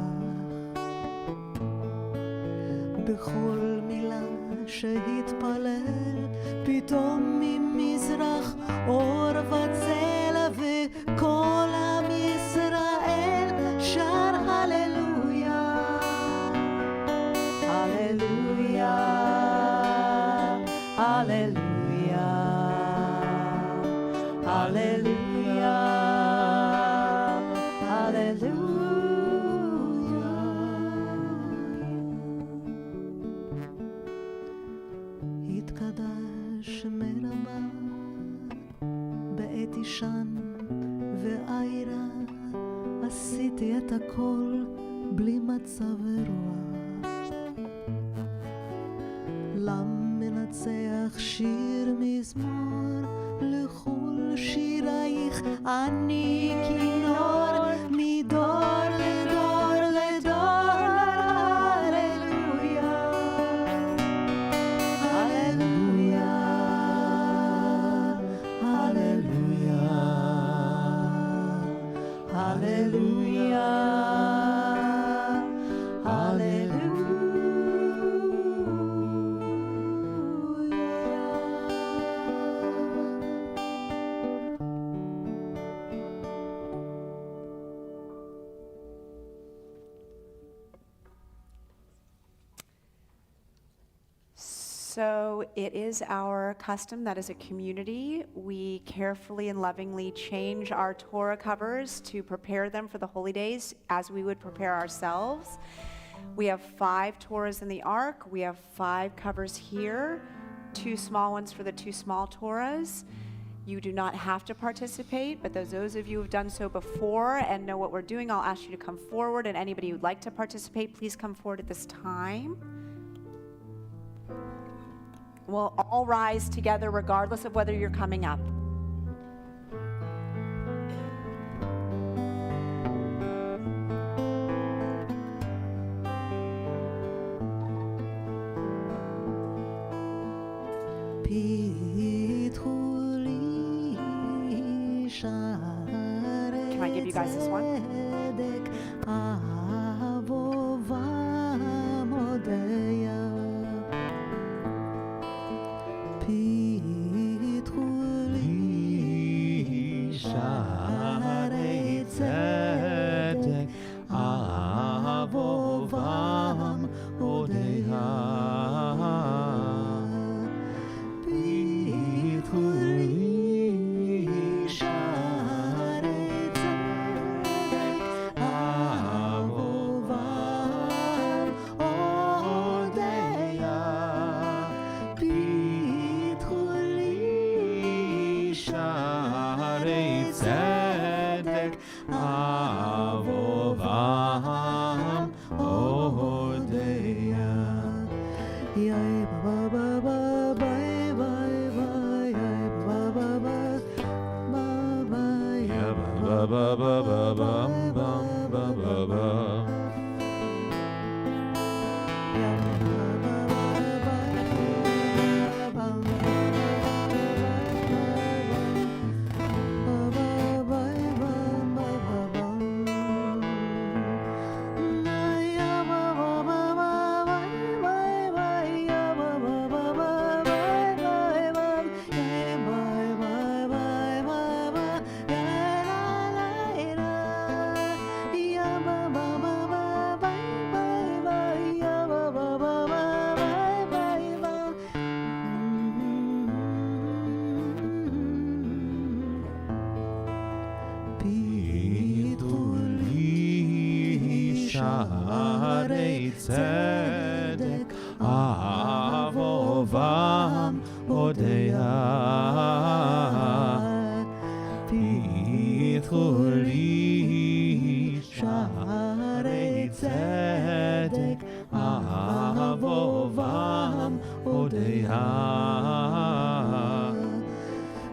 בכל מילה שהתפלל, פתאום ממזרח אור וצלע, וכל עם ישראל שר הללויה, הללויה, הללויה, הללויה, הללויה. התקדש מרבה בעת אישן ועירה, עשיתי את הכל בלי מצב רוח, למנצח שיר מזמור, לכל שירייך אני כינור, מדור לדור לדור, הללויה, הללויה, הללויה, הללויה, So it is our custom that as a community, we carefully and lovingly change our Torah covers to prepare them for the holy days as we would prepare ourselves. We have 5 Torahs in the Ark. We have 5 covers here, 2 small ones for the 2 small Torahs. You do not have to participate, but those of you who have done so before and know what we're doing, I'll ask you to come forward, and anybody who'd like to participate, please come forward at this time. We'll all rise together regardless of whether you're coming up. Can I give you guys this one? פתחו לי שערי צדק, אהובם הודיה. פתחו לי שערי צדק, אהובם הודיה.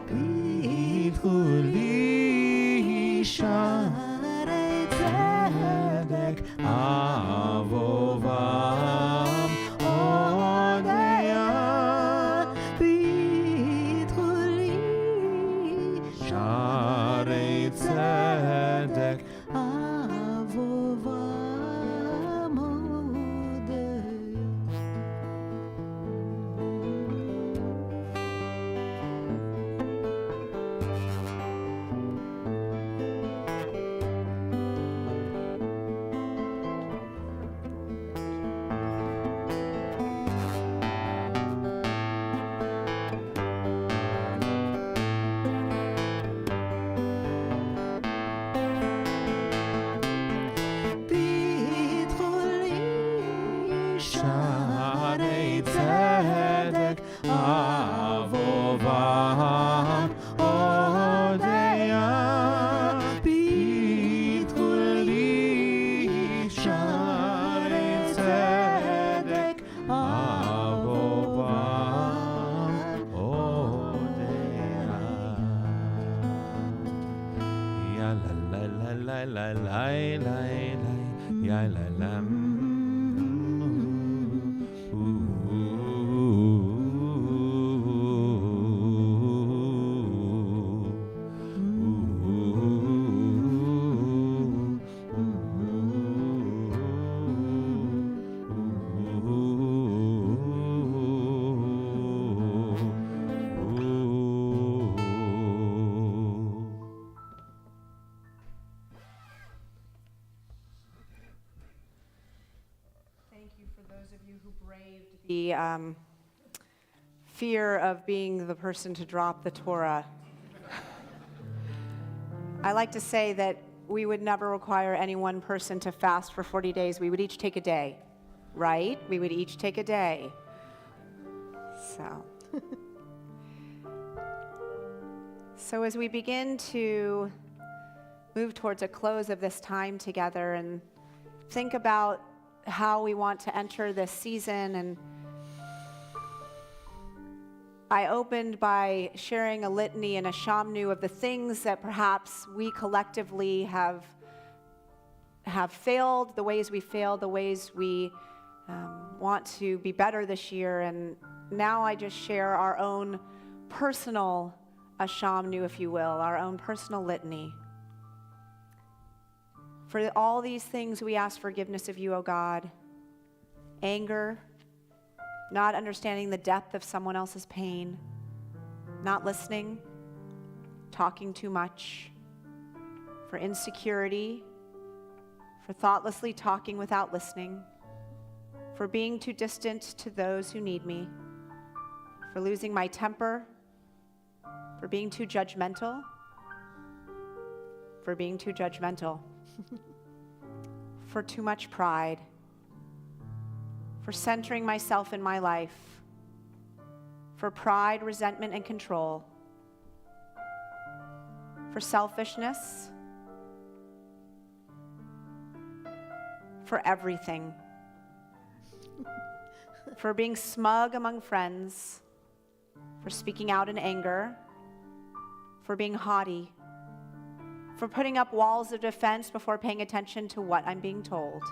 פתחו לי שערי צדק, אהובם הודיה. פתחו לי שערי צדק, אהובם הודיה. פתחו לי שערי צדק, אהובם הודיה. פתחו לי שערי צדק, אהובם הודיה. יא לה לה לה לה לה לה לה יא לה לה. Thank you for those of you who braved the fear of being the person to drop the Torah. I like to say that we would never require any one person to fast for 40 days. We would each take a day, right? We would each take a day. So, so as we begin to move towards a close of this time together and think about how we want to enter this season, and I opened by sharing a litany and a shamnu of the things that perhaps we collectively have failed, the ways we failed, the ways we want to be better this year. And now I just share our own personal shamnu, if you will, our own personal litany. For all these things, we ask forgiveness of you, O God. Anger, not understanding the depth of someone else's pain, not listening, talking too much, for insecurity, for thoughtlessly talking without listening, for being too distant to those who need me, for losing my temper, for being too judgmental, for too much pride, for centering myself in my life, for pride, resentment, and control, for selfishness, for everything, for being smug among friends, for speaking out in anger, for being haughty, for putting up walls of defense before paying attention to what I'm being told,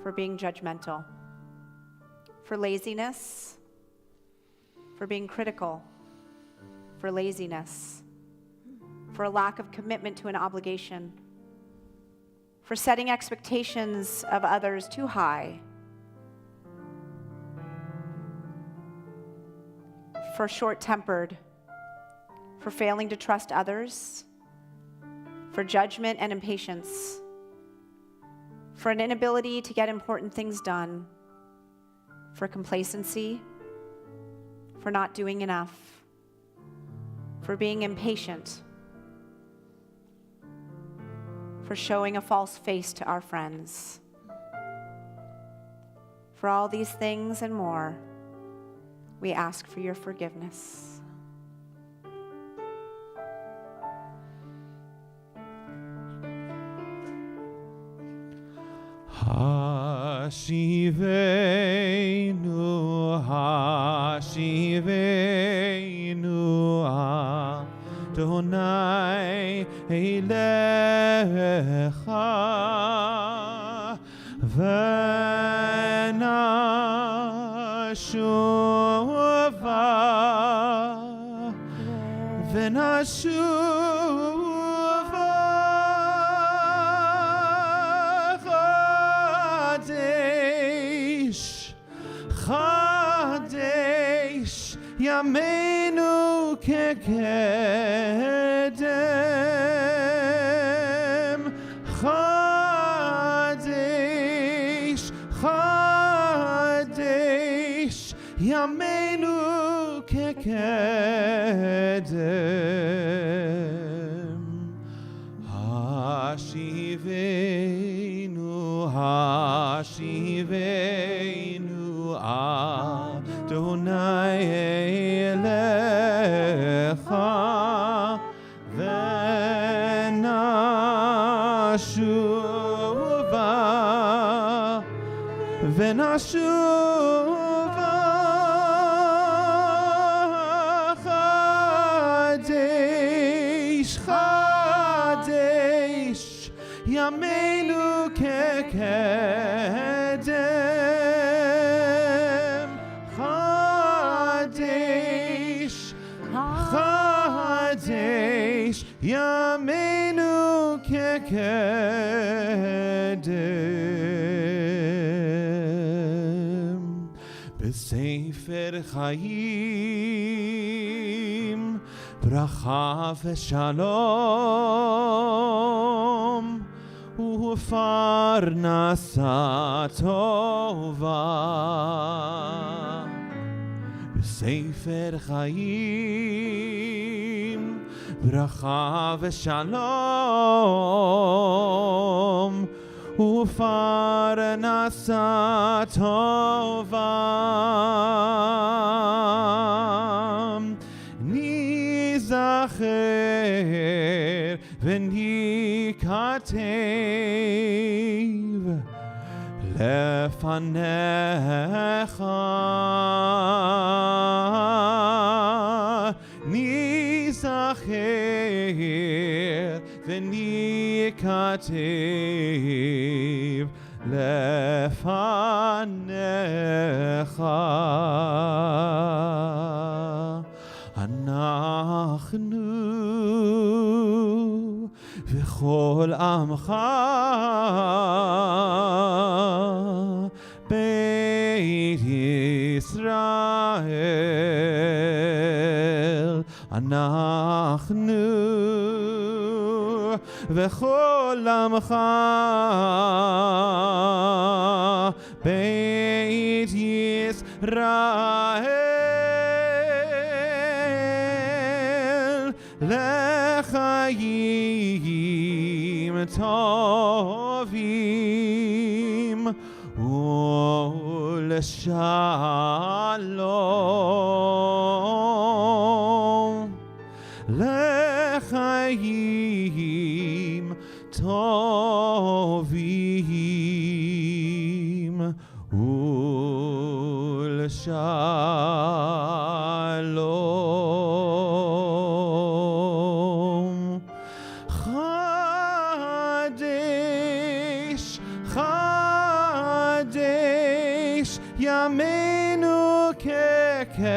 for being judgmental, for laziness, for being critical, for laziness, for a lack of commitment to an obligation, for setting expectations of others too high, for short-tempered, for failing to trust others, for judgment and impatience, for an inability to get important things done, for complacency, for not doing enough, for being impatient, for showing a false face to our friends. For all these things and more, we ask for your forgiveness. Hashivenu, Hashivenu, Adonai Elecha, V'nashuva, Chadesh Yameinu kekedem, Chadesh Yameinu kekedem, Hashivenu, Hashivenu, Adonai Elecha, V'nashuva, Chadesh Yameinu kekedem, Chadesh Yameinu kekedem, B'sefer Chaim bracha v'shalom u'farnasa tova. B'sefer Chaim bracha v'shalom u'farnasa tova. Nizacher v'nikatev lefanecha, Nizacher v'nikatev lefanecha. Anachnu v'chol amcha Beit Yisrael, Anachnu v'chol amcha Beit Yisrael, L'chaim tovim u'l'shalom, L'chaim tovim u'l'shalom. Chadesh Yameinu kekedem.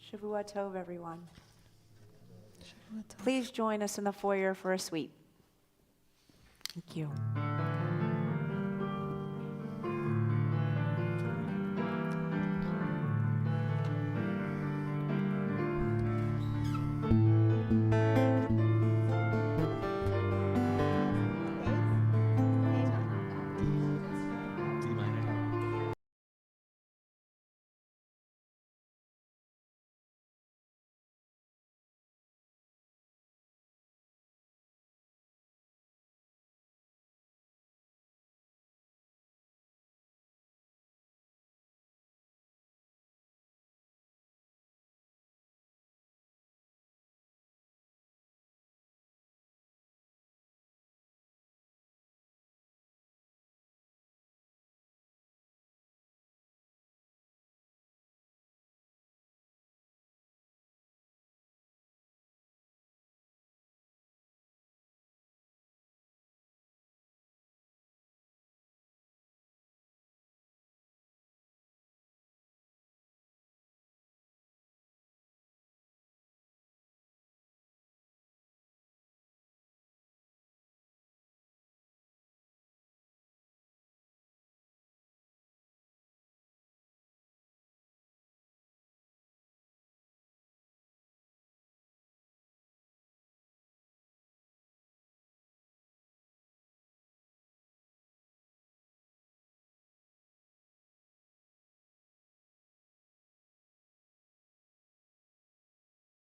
Shavua Tov, everyone. Please join us in the foyer for a sweet. Thank you.